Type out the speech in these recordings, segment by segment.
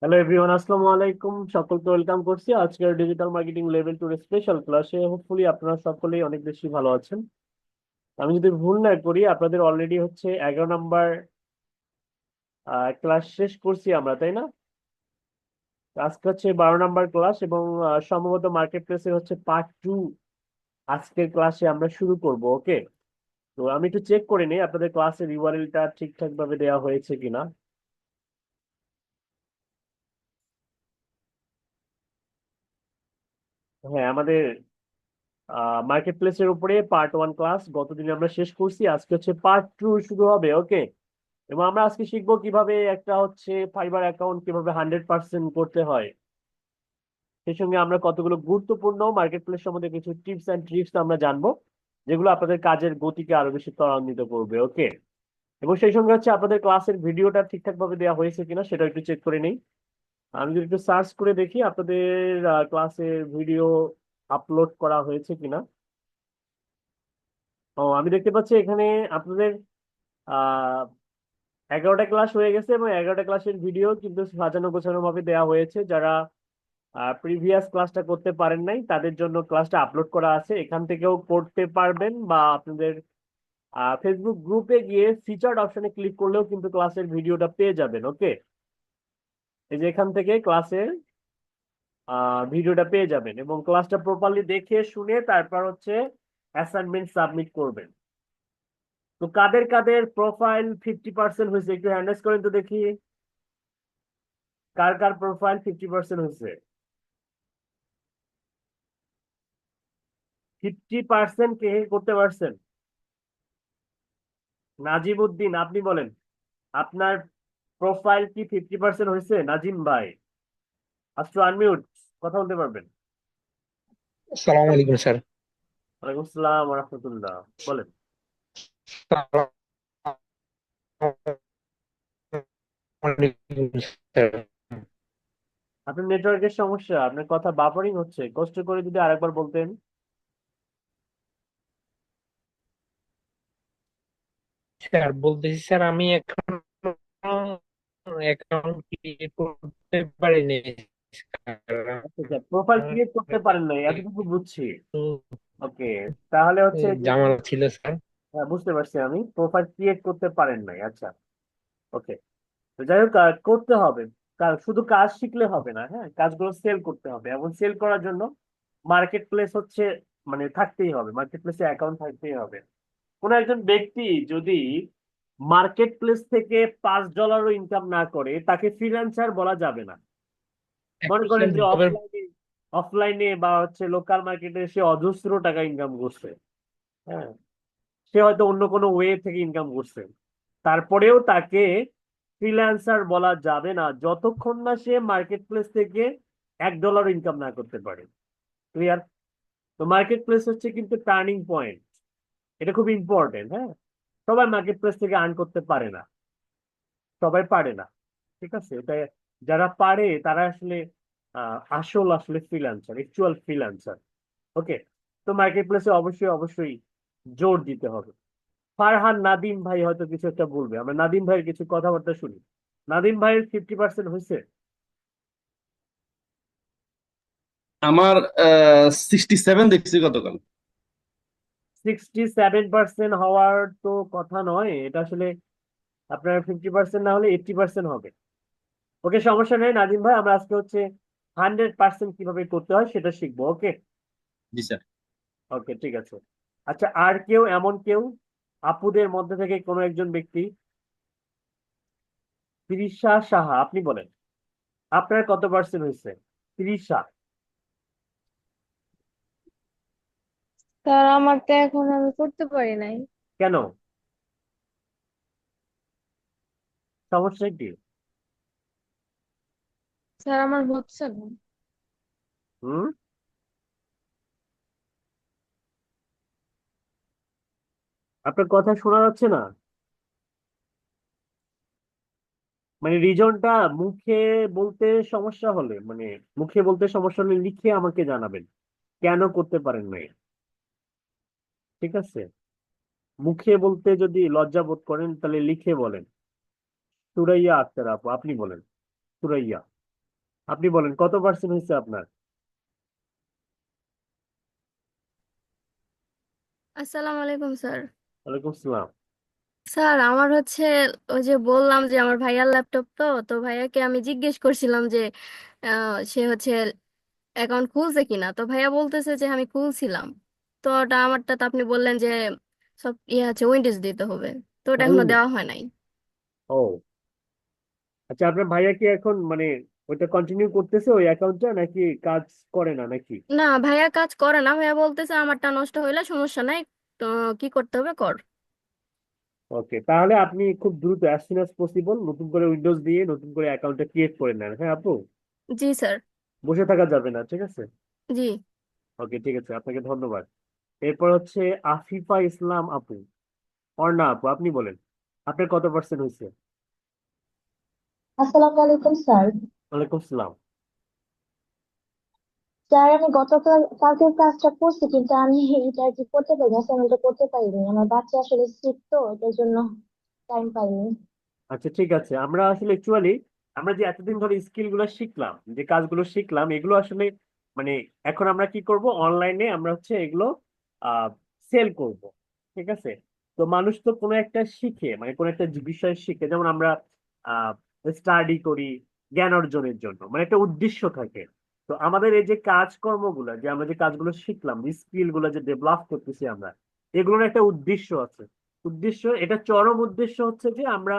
Hello everyone, আসসালামু আলাইকুম। সকলকে ওয়েলকাম করছি আজকের ডিজিটাল মার্কেটিং লেভেল 2 স্পেশাল ক্লাসে। হোপফুলি আপনারা সকলেই অনেক বেশি ভালো আছেন। আমি যদি ভুল না করি, আপনাদের অলরেডি হচ্ছে 11 নম্বর ক্লাস শেষ করছি আমরা, তাই না? আজকে হচ্ছে 12 নম্বর ক্লাস এবং সম্ভবত মার্কেট প্লেসের হচ্ছে পার্ট 2 আজকের ক্লাসে আমরা শুরু করব। ওকে, তো আমি একটু চেক করে নিই আপনাদের ক্লাসের ইউআরএলটা ঠিকঠাক ভাবে দেওয়া হয়েছে কিনা। হ্যাঁ, আমাদের মার্কেট প্লেসের উপরে পার্ট 1 ক্লাস গতদিন আমরা শেষ করছি, আজকে হচ্ছে পার্ট 2 শুরু হবে। ওকে, এবং আমরা আজকে শিখবো কিভাবে একটা হচ্ছে ফাইবার অ্যাকাউন্ট কিভাবে 100% করতে হয়। সেই সঙ্গে আমরা কতগুলো গুরুত্বপূর্ণ মার্কেট প্লেস সম্বন্ধে কিছু টিপস অ্যান্ড ট্রিক্স আমরা জানবো, যেগুলো আপনাদের কাজের গতিকে আরো বেশি ত্বরান্বিত করবে। ওকে, এবং সেই সঙ্গে হচ্ছে আপনাদের ক্লাসের ভিডিওটা ঠিকঠাক ভাবে দেওয়া হয়েছে কিনা সেটা একটু চেক করে নিই। আমি যদি একটু সার্চ করে দেখি আপনাদের ক্লাসের ভিডিও আপলোড করা হয়েছে কিনা। ও, আমি দেখতে পাচ্ছি এখানে আপনাদের আহ 11টা ক্লাস হয়ে গেছে এবং 11টা ক্লাসের ভিডিও কিন্তু সাজানো গোছানো ভাবে দেওয়া হয়েছে। যারা প্রিভিয়াস ক্লাসটা করতে পারেন নাই তাদের জন্য ক্লাসটা আপলোড করা আছে, এখান থেকেও করতে পারবেন, বা আপনাদের ফেসবুক গ্রুপে গিয়ে ফিচার্ড অপশনে ক্লিক করলেও কিন্তু ক্লাসের ভিডিওটা পেয়ে যাবেন। ওকে, এই যে এখান থেকে ক্লাসের ভিডিওটা পেয়ে যাবেন এবং ক্লাসটা প্রপারলি দেখে শুনে তারপর হচ্ছে অ্যাসাইনমেন্ট সাবমিট করবেন। তো কাদের কাদের প্রোফাইল 50% হয়েছে একটু হ্যান্ডেস করেন তো দেখি। কার কার প্রোফাইল 50% হয়েছে? 50% কে করতে পারছেন? নাজিম উদ্দিন, আপনি বলেন, আপনার প্রোফাইল কি 50% হয়েছে? নাজিম ভাই, আজটু আনমিউট, কথা বলতে পারবেন? আসসালামু আলাইকুম স্যার। ওয়ালাইকুম আসসালাম রহমতুল্লাহ, বলেন। আসসালামু আলাইকুম স্যার। আপনার নেটওয়ার্কের সমস্যা, আপনার কথা বাফারিং হচ্ছে, কষ্ট করে যদি আরেকবার বলতেন। স্যার বলতেছি স্যার, আমি এখন অ্যাকাউন্ট ক্রিয়েট করতে পারিনি স্যার। আচ্ছা আচ্ছা, প্রোফাইল আমার ক্রিয়েট করতে পারেন নাই, এতটুকু বুঝছি। একটু ওকে, তাহলে হচ্ছে যদি ঝামেলা ছিল স্যার। বুঝতে পারছি, আমি প্রোফাইল ক্রিয়েট করতে পারেন নাই। আচ্ছা, ওকে। তো যাই হোক, করতে হবে। শুধু কাজ শিখলে হবে না, হ্যাঁ, কাজগুলো সেল করতে হবে এবং সেল করার জন্য মার্কেট প্লেস হচ্ছে মানে থাকতেই হবে, মার্কেট প্লেসে অ্যাকাউন্ট থাকতেই হবে। কোন একজন ব্যক্তি যদি মার্কেট প্লেস থেকে $5ও ইনকাম না করে তাকে ফ্রিল্যান্সার বলা যাবে না। মনে একটু করেন স্যার যে জবের অফলাইনে অফলাইনে বা হচ্ছে লোকাল মার্কেটে সে অজস্র টাকা ইনকাম করছে, হ্যাঁ, সে হয়তো অন্য কোনো ওয়ে থেকে ইনকাম করছে, তারপরেও তাকে ফ্রিল্যান্সার বলা যাবে না যতক্ষণ না সে মার্কেট প্লেস থেকে $1 ইনকাম না করতে পারে। ক্লিয়ার? তো মার্কেট প্লেস হচ্ছে কিন্তু টার্নিং পয়েন্ট, এটা খুব ইম্পর্টেন্ট। হ্যাঁ, সবাই মার্কেট প্লেস থেকে আর্ন করতে পারে না, সবাই পারে না। ঠিক আছে, এটা যারা পারে তারা আসলে আসল আসলে ফ্রিল্যান্সার, অ্যাকচুয়াল ফ্রিল্যান্সার। ওকে, তো মার্কেট প্লেসে অবশ্যই অবশ্যই জোর দিতে হবে। ফারহান নাদিম ভাই হয়তো কিছু একটা বলবে, আমরা নাদিম ভাইয়ের কিছু কথাবার্তা শুনি। নাদিম ভাইয়ের 50% হয়েছে? আমার 67 দেখছি গতকাল। 67% হওয়ার তো কথা নয় এটা আসলে, আপনার 50% না হলে 80% হবে। ওকে, সমস্যা নেই নাদিম ভাই, আমরা আজকে হচ্ছে 100% কিভাবে করতে হয় সেটা শিখবো। ওকে, জি স্যার। ওকে, ঠিক আছে। আচ্ছা, আর কেউ, এমন কেউ আপুদের মধ্যে থেকে কোনো একজন ব্যক্তি? তৃষা সাহা, আপনি বলেন, আপনার কত পার্সেন্ট হয়েছে? তৃষা, স্যার আমার তো এখন আমি করতে পারি নাই। কেন? সমস্যা কি? স্যার আমার হচ্ছে না। হুম, আপনার কথা শোনা যাচ্ছে না, মানে রিজনটা মুখে বলতে সমস্যা হলে, মানে মুখে বলতে সমস্যা হলে লিখে আমাকে জানাবেন কেন করতে পারেন নাই। ঠিক আছে, মুখে বলতে যদি লজ্জা বোধ করেন তাহলে লিখে বলেন। সুরাইয়া আক্তার আপু, আপনি বলেন। সুরাইয়া, আপনি বলেন কত পার্সেন্ট হয়েছে আপনার? আসসালামু আলাইকুম স্যার। ওয়ালাইকুম আসসালাম। স্যার আমার হচ্ছে ওই যে বললাম যে আমার ভাইয়ার ল্যাপটপ, তো ভাইয়াকে আমি জিজ্ঞেস করছিলাম যে সে হচ্ছে অ্যাকাউন্ট খুলছে কিনা, তো ভাইয়া বলতেছে যে আমি খুলছিলাম। তো ওটা আমারটা তো আপনি বললেন যে সব ইয়ে আছে উইন্ডোজ দিতে হবে, তো ওটা এখনো উইন্ডোজ। দেওয়া হয় নাই। ও আচ্ছা, আপনার ভাইয়া কি এখন মানে ওইটা কন্টিনিউ করতেছে ওই অ্যাকাউন্টটা, নাকি কাজ করে না নাকি? না, ভাইয়া কাজ করে না, ভাইয়া বলতেছে আমারটা নষ্ট হইলে সমস্যা নাই, তো কি করতে হবে কর। ওকে, তাহলে আপনি খুব দ্রুত অ্যাজ সুন অ্যাজ পসিবল নতুন করে উইন্ডোজ দিয়ে নতুন করে অ্যাকাউন্টটা ক্রিয়েট করে নেন, হ্যাঁ আপু। জি স্যার। বসে থাকা যাবে না, ঠিক আছে? জি। ওকে, ঠিক আছে, আপনাকে ধন্যবাদ। এরপর হচ্ছে আফিফা ইসলাম আপু। অর্ণা আপু, আপনি বলেন আপনার কত পার্সেন্ট হয়েছে? আসসালামু আলাইকুম স্যার। ওয়ালাইকুম আসসালাম। স্যার আমি কালকের কাজটা করছি, কিন্তু আমি এটা আর কি করতে পারিনি, অ্যাসাইনমেন্টটা করতে পারিনি। আমার বাচ্চা আসলে সিক, তো এটার জন্য টাইম পাইনি। আচ্ছা, ঠিক আছে, আমরা আসলে অ্যাকচুয়ালি আমরা যে এতদিন ধরে স্কিল গুলো শিখলাম, যে কাজগুলো শিখলাম, এগুলো আসলে মানে এখন আমরা কি করব, অনলাইনে আমরা হচ্ছে এগুলো সেল করব। ঠিক আছে? তো মানুষ তো কোনো একটা শিখে, মানে কোনো একটা বিষয় শিখে, যেমন আমরা স্টাডি করি জ্ঞান অর্জনের জন্য, মানে একটা উদ্দেশ্য থাকে। তো আমাদের এই যে কাজকর্মগুলো, যে আমরা যে কাজগুলো শিখলাম, স্কিল গুলো যে ডেভেলপ করতেছি আমরা, এগুলোর একটা উদ্দেশ্য আছে। উদ্দেশ্য, এটা চরম উদ্দেশ্য হচ্ছে যে আমরা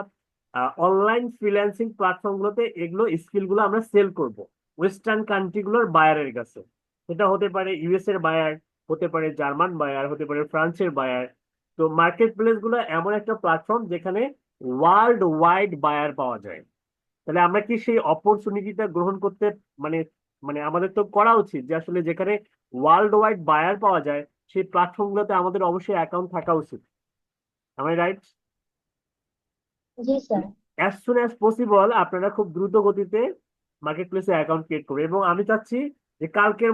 অনলাইন ফ্রিল্যান্সিং প্ল্যাটফর্ম গুলোতে এগুলো স্কিল গুলো আমরা সেল করব ওয়েস্টার্ন কান্ট্রি গুলোর বায়ারের কাছে। সেটা হতে পারে ইউএস এর বায়ার, হতে পারে জার্মান বায়ার, হতে পারে ফ্রান্সের বায়ার। তো মার্কেট প্লেস গুলো এমন একটা প্ল্যাটফর্ম যেখানে ওয়ার্ল্ড ওয়াইড বায়ার পাওয়া যায়। তাহলে আমরা কি সেই অপরচুনিটিটা গ্রহণ করতে, মানে মানে আমাদের তো করা উচিত যে আসলে যেখানে ওয়ার্ল্ড ওয়াইড বায়ার পাওয়া যায় সেই প্ল্যাটফর্ম গুলোতে আমাদের অবশ্যই অ্যাকাউন্ট থাকা উচিত। আমি রাইট? জি sir. As soon as possible আপনারা খুব দ্রুত গতিতে মার্কেট প্লেসে অ্যাকাউন্ট ক্রিয়েট করবেন, এবং আমি চাচ্ছি যে কালকের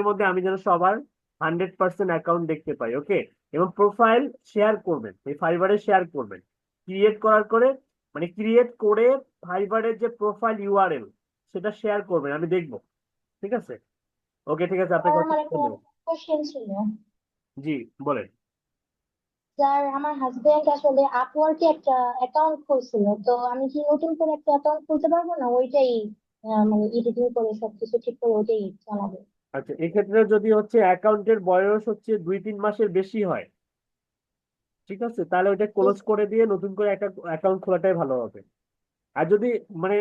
মধ্যে আমি যেন সবার 100% অ্যাকাউন্ট দেখতে পাই, ওকে? এবং প্রোফাইল শেয়ার করবেন, এই ফাইবারে শেয়ার করবেন। ক্রিয়েট করার করে, মানে ক্রিয়েট করে ফাইবারের যে প্রোফাইল ইউআরএল সেটা শেয়ার করবেন, আমি দেখবো। ঠিক আছে? ওকে, ঠিক আছে, স্যার আপনাকে আমার অসংখ্য একটা ধন্যবাদ। কোশ্চেন ছিল। জি, বলেন। স্যার আমার হাজবেন্ড আসলে আপওয়ার্কে একটা অ্যাকাউন্ট খুলছিল, তো আমি কি নতুন করে একটা অ্যাকাউন্ট খুলতে পারবো, না ওইটাই মানে এডিটিং করে সবকিছু ঠিক করে ওইটাই চালাবে? আচ্ছা, এক্ষেত্রে যদি হচ্ছে অ্যাকাউন্টের বয়স হচ্ছে 2-3 মাসের বেশি হয়, ঠিক আছে, তাহলে ওইটা জি ক্লোজ স্যার। করে দিয়ে নতুন করে একটা অ্যাকাউন্ট খোলাটাই ভালো হবে। আর যদি মানে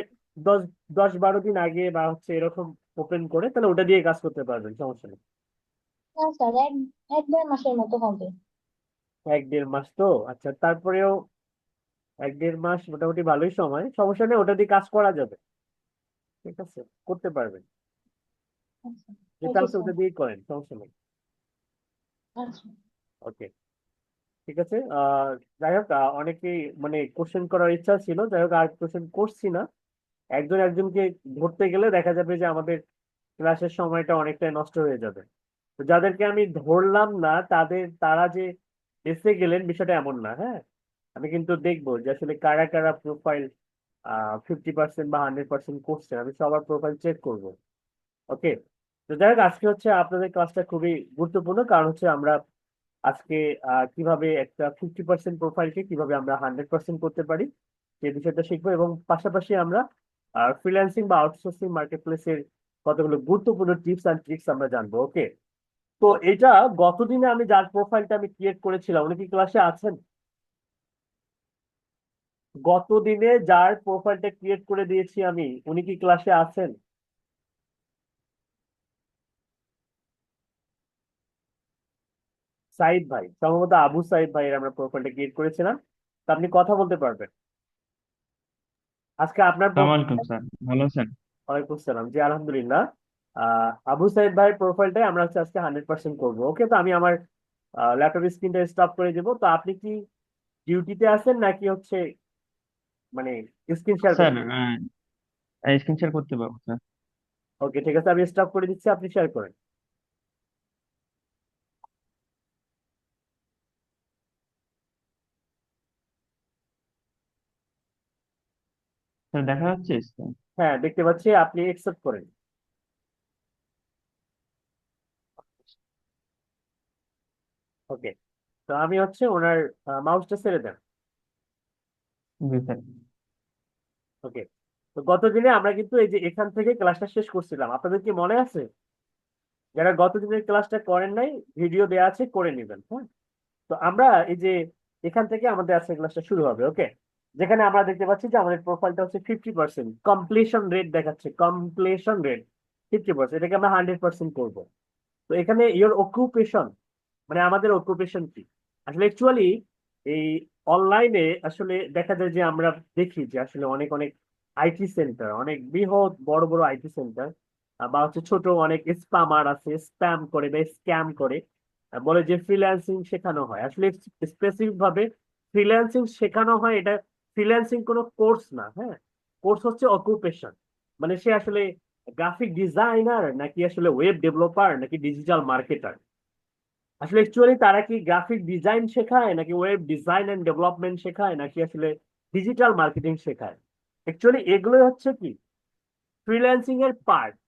10-12 দিন আগে বা হচ্ছে এরকম ওপেন করে, তাহলে ওটা দিয়ে কাজ করতে পারবেন, সমস্যা নেই। না স্যার, এক দেড় মাসের মতো হবে। 1-1.5 মাস তো, আচ্ছা, তারপরেও 1-1.5 মাস মোটামুটি ভালোই সময়, সমস্যা নেই, ওটা দিয়ে কাজ করা যাবে। ঠিক আছে, করতে পারবেন। আচ্ছা। যেটা থ্যাংক ইউ আছে স্যার। ওটা দিয়ে করেন, সমস্যা নেই। আচ্ছা। ওকে, ঠিক আছে। যাই হোক, অনেকেই মানে কোশ্চেন করার ইচ্ছা ছিল, যাই হোক আর কোশ্চেন করছি না। একজন একজনকে ধরতে গেলে দেখা যাবে যে আমাদের ক্লাসের সময়টা অনেকটাই নষ্ট হয়ে যাবে। তো যাদেরকে আমি ধরলাম না তারা যে এসে গেলেন বিষয়টা এমন না, হ্যাঁ। আমি কিন্তু দেখবো যে আসলে কারা কারা প্রোফাইল 50% বা 100% করছে, আমি সবার প্রোফাইল চেক করব। ওকে। তো যাই হোক, আজকে হচ্ছে আপনাদের ক্লাসটা খুবই গুরুত্বপূর্ণ, কারণ হচ্ছে আমরা আজকে কিভাবে একটা 50% প্রোফাইলকে কিভাবে আমরা 100% করতে পারি সেই বিষয়টা শিখবো, এবং পাশাপাশি আমরা ফ্রিল্যান্সিং বা আউটসোর্সিং মার্কেট প্লেসের কতগুলো গুরুত্বপূর্ণ টিপস অ্যান্ড ট্রিক্স আমরা জানবো, ওকে? তো এটা গতদিনে আমি যার প্রোফাইলটা আমি ক্রিয়েট করেছিলাম, উনি কি ক্লাসে আছেন? গতদিনে যার প্রোফাইলটা ক্রিয়েট করে দিয়েছি আমি, উনি কি ক্লাসে আছেন? সাইদ ভাই, সম্ভবত আবু সাইদ ভাইয়ের আমরা প্রোফাইলটা ক্রিয়েট করেছিলাম। তো আপনি কথা বলতে পারবেন আজকে আপনার সালাম আলাইকুম স্যার, ভালো আছেন? ওয়ালাইকুম আসসালাম, জি আলহামদুলিল্লাহ। আবু সাইদ ভাই প্রোফাইলটাই আমরা হচ্ছে আজকে 100% করবো, ওকে? তো আমি আমার ল্যাপটপ স্ক্রিনটা স্টপ করে দেবো। তো আপনি কি ডিউটিতে আছেন নাকি হচ্ছে মানে স্ক্রিন শেয়ার স্যার করবেন? স্ক্রিন শেয়ার করতে পারবো স্যার। ওকে, ঠিক আছে, আমি স্টপ করে দিচ্ছি, আপনি শেয়ার করেন। স্যার দেখা যাচ্ছে স্ক্রিন? হ্যাঁ, দেখতে পাচ্ছি, আপনি একসেপ্ট করেন। ওকে, তো আমি হচ্ছে ওনার মাউসটা ছেড়ে দেন। জি স্যার। ওকে, তো গত দিনে আমরা কিন্তু এই যে এখান থেকে ক্লাসটা শেষ করছিলাম, আপনাদের কি মনে আছে? যারা গত দিনের ক্লাসটা করেন নাই, ভিডিও দেওয়া আছে, করে নেবেন। হ্যাঁ, তো আমরা এই যে এখান থেকে আমাদের আজকের ক্লাসটা শুরু হবে। ওকে, যেখানে আমরা দেখতে পাচ্ছি যে আমাদের প্রোফাইলটা হচ্ছে 50%, কমপ্লিশন রেট দেখাচ্ছে, কমপ্লিশন রেট 50%, এটাকে আমরা 100% করবো। তো এখানে ইওর অকুপেশন, মানে আমাদের অকুপেশন কি আসলে অ্যাকচুয়ালি এই অনলাইনে আসলে দেখা যায় যে আমরা দেখি যে আসলে অনেক অনেক আইটি সেন্টার, অনেক বৃহৎ বড় বড় আইটি সেন্টার বা হচ্ছে ছোট অনেক স্প্যামার আছে, স্প্যাম করে বা স্ক্যাম করে, বলে যে ফ্রিল্যান্সিং শেখানো হয়। আসলে স্পেসিফিক ভাবে ফ্রিল্যান্সিং শেখানো হয়, এটা ফ্রিল্যান্সিং কোনো কোর্স না। হ্যাঁ, কোর্স হচ্ছে অকুপেশন, মানে সে আসলে গ্রাফিক ডিজাইনার নাকি আসলে ওয়েব ডেভেলপার নাকি ডিজিটাল মার্কেটার। আসলে অ্যাকচুয়ালি তারা কি গ্রাফিক ডিজাইন শেখায় নাকি ওয়েব ডিজাইন এন্ড ডেভেলপমেন্ট শেখায় নাকি আসলে ডিজিটাল মার্কেটিং শেখায়? অ্যাকচুয়ালি এগুলোই হচ্ছে কি ফ্রিল্যান্সিং এর পার্ট।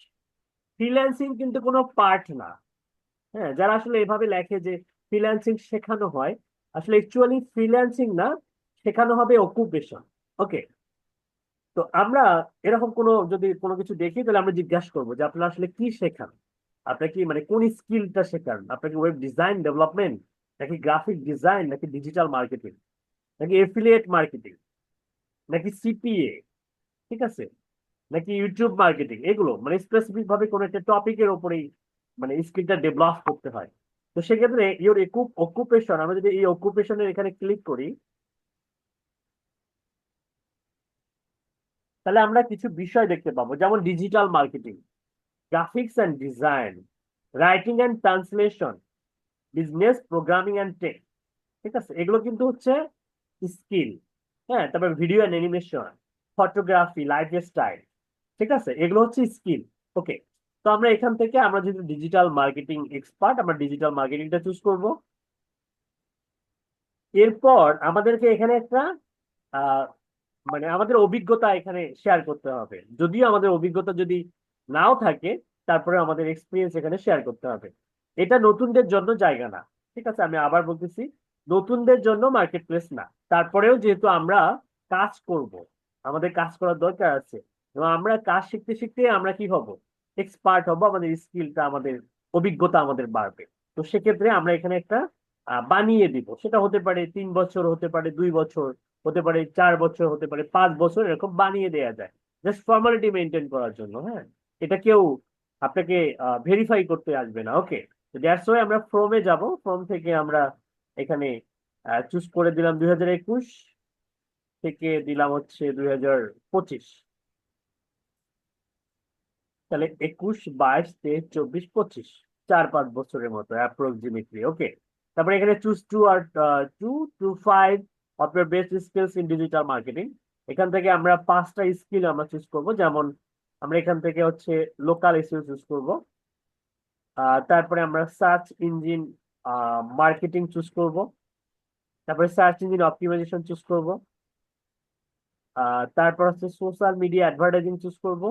ফ্রিল্যান্সিং কিন্তু কোনো পার্ট না। হ্যাঁ, যারা আসলে এভাবে লেখে যে ফ্রিল্যান্সিং শেখানো হয়, আসলে অ্যাকচুয়ালি ফ্রিল্যান্সিং না, শেখানো হবে অকুপেশন। ওকে, তো আমরা এরকম কোনো যদি কোনো কিছু দেখি তাহলে আমরা জিজ্ঞাসা করবো যে আপনারা আসলে কি শেখান, আপনার কি মানে কোন স্কিলটা শেখান, আপনার কি ওয়েব ডিজাইন ডেভেলপমেন্ট নাকি গ্রাফিক ডিজাইন নাকি ডিজিটাল মার্কেটিং নাকি এফিলিয়েট মার্কেটিং নাকি সিপিএ, ঠিক আছে, নাকি ইউটিউব মার্কেটিং, এগুলো মানে স্পেসিফিক ভাবে কোনো একটা টপিকের উপরেই মানে স্কিলটা ডেভেলপ করতে হয়। তো সেক্ষেত্রে ইওর অকুপেশন, আমরা যদি এই অকুপেশনের এখানে ক্লিক করি তাহলে আমরা কিছু বিষয় দেখতে পাবো, যেমন digital marketing, graphics and design, writing and translation, business programming and tech. ঠিক আছে, এগুলো কিন্তু হচ্ছে স্কিল। হ্যাঁ, তারপর video and animation, photography, lifestyle, ঠিক আছে, এগুলো হচ্ছে স্কিল। ওকে, তো আমরা এখান থেকে আমরা যেহেতু ডিজিটাল মার্কেটিং এক্সপার্ট, আমরা ডিজিটাল মার্কেটিংটা চুজ করব। এরপর আমাদেরকে এখানে একটা আহ, মানে আমাদের অভিজ্ঞতা এখানে শেয়ার করতে হবে। যদিও আমাদের অভিজ্ঞতা যদি নাও থাকে, তারপরে আমাদের এক্সপিরিয়েন্স এখানে শেয়ার করতে হবে। এটা নতুনদের জন্য জায়গা না। ঠিক আছে, আমি আবার বলতেছি, নতুনদের জন্য মার্কেট প্লেস না। তারপরেও যেহেতু আমরা কাজ করব, আমাদের কাজ করার দরকার আছে, এবং আমরা কাজ শিখতে শিখতে আমরা কি হব, এক্সপার্ট হব, আমাদের স্কিলটা, আমাদের অভিজ্ঞতা আমাদের বাড়বে। তো সেক্ষেত্রে আমরা এখানে একটা বানিয়ে দিব। সেটা হতে পারে 3 বছর, হতে পারে 2 বছর, হতে পারে 4 বছর, হতে পারে 5 বছর, এরকম বানিয়ে দেয়া যায় জাস্ট ফর্মালিটি মেনটেন করার জন্য। হ্যাঁ, এটা কেউ আপনাকে ভেরিফাই করতে আসবে না। ওকে, তো দ্যাটস ওয়াই আমরা ফ্রমে যাব। ফ্রম থেকে আমরা এখানে চুজ করে দিলাম 2021, থেকে দিলাম হচ্ছে 2025। তাহলে 21, 22, 23, 24, 25, 4-5 বছরের মতো অ্যাপ্রক্সিমেটলি। ওকে, তারপরে এখানে চুজ টু আর 2 to 5 of your best skills in digital marketing. এখান থেকে আমরা 5টা স্কিল আমরা চুজ করব। যেমন আমরা এখান থেকে হচ্ছে লোকাল এসইও চুজ করব, তারপরে আমরা সার্চ ইঞ্জিন মার্কেটিং চুজ করব, তারপরে সার্চ ইঞ্জিন অপটিমাইজেশন চুজ করব, তারপর হচ্ছে সোশ্যাল মিডিয়া অ্যাডভার্টাইজিং চুজ করব,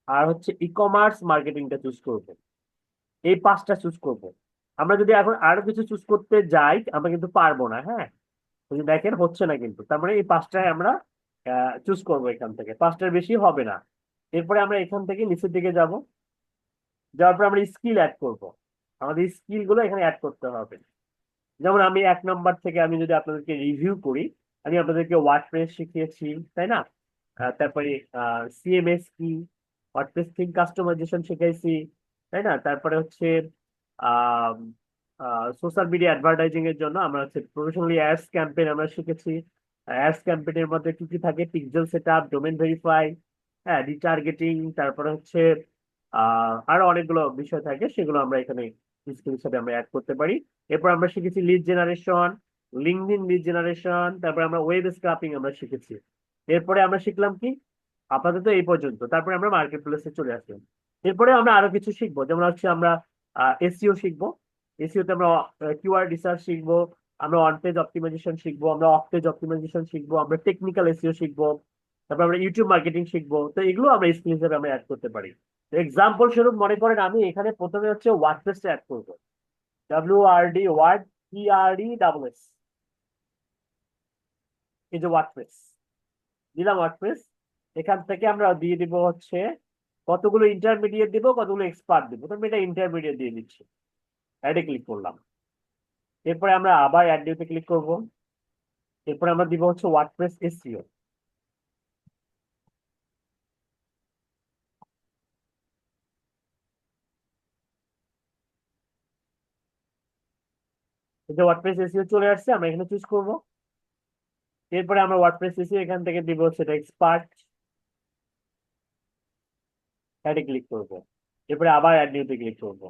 আর হচ্ছে ই কমার্স মার্কেটিংটা চুজ করব। এই 5টা চুজ করব। আমরা যদি এখন আরো কিছু চুজ করতে যাই আমরা কিন্তু পারবো না। হ্যাঁ, যদি দেখেন হচ্ছে না, কিন্তু তার মানে এই 5টায় আমরা চুজ করব। এখান থেকে 5টার বেশি হবে না। এরপরে আমরা এখান থেকে নিচের দিকে যাব, যাওয়ার পর আমরা স্কিল অ্যাড করব। আমাদের স্কিল গুলো এখানে অ্যাড করতে হবে। যেমন আমি 1 নম্বর থেকে আমি যদি আপনাদেরকে রিভিউ করি, আমি আপনাদেরকে ওয়ার্ডপ্রেস শিখিয়েছি, তাই না? তারপরে সিএমএস কি, ওয়ার্ডপ্রেস থিম কাস্টমাইজেশন শিখাইছি, তাই না? তারপরে হচ্ছে সোশ্যাল মিডিয়া অ্যাডভার্টাইজিং এর জন্য আমরা হচ্ছে প্রফেশনালি অ্যাডস ক্যাম্পেইন আমরা শিখেছি। অ্যাডস ক্যাম্পেইনের মধ্যে কি কি থাকে, পিক্সেল সেটআপ, ডোমেন ভেরিফাই, হ্যাঁ, রিটার্গেটিং, তারপরে হচ্ছে আরো অনেকগুলো বিষয় থাকে, সেগুলো আমরা এখানে স্কিল হিসাবে আমরা অ্যাড করতে পারি। এরপর আমরা শিখেছি lead generation, LinkedIn lead generation, তারপর আমরা ওয়েব স্ক্রাপিং আমরা শিখেছি। এরপরে আমরা শিখলাম কি, আপাতত এই পর্যন্ত। তারপরে আমরা মার্কেট প্লেসে চলে আসলাম। এরপরে আমরা আরো কিছু শিখবো, যেমন হচ্ছে আমরা এসইও শিখবো। এসইও তে আমরা কিওয়ার্ড রিসার্চ শিখবো, আমরা অন পেজ অপটিমাইজেশন শিখবো, আমরা অফ পেজ অপটিমাইজেশন শিখবো, আমরা টেকনিক্যাল এসইও শিখবো, তারপর আমরা ইউটিউব মার্কেটিং শিখবো, তো এগুলো আমরা স্কিল হিসেবে আমরা অ্যাড করতে পারি। এক্সাম্পল স্বরূপ মনে করেন আমি এখানে প্রথমে হচ্ছে ওয়ার্ডপ্রেসটা অ্যাড করবো, WRD ওয়ার্ড PRESS, এই যে ওয়ার্ডপ্রেস দিলাম, ওয়ার্ডপ্রেস। এখান থেকে আমরা দিয়ে দিব হচ্ছে কতগুলো ইন্টারমিডিয়েট দিব, কতগুলো এক্সপার্ট দিব। তো আমি এটা ইন্টারমিডিয়েট দিয়ে দিচ্ছি, অ্যাডে ক্লিক করলাম। এরপরে আমরা আবার অ্যাড নিউতে ক্লিক করব। এরপরে আমরা দিব হচ্ছে ওয়ার্ডপ্রেস SEO। এই যে ওয়ার্ডপ্রেস SEO চলে আসছে, আমরা এখানে চুজ করব। এরপরে আমরা ওয়ার্ডপ্রেস SEO এখান থেকে দিব হচ্ছে এটা এক্সপার্ট, অ্যাডে ক্লিক করব। এরপরে আবার অ্যাড নিউতে ক্লিক করব।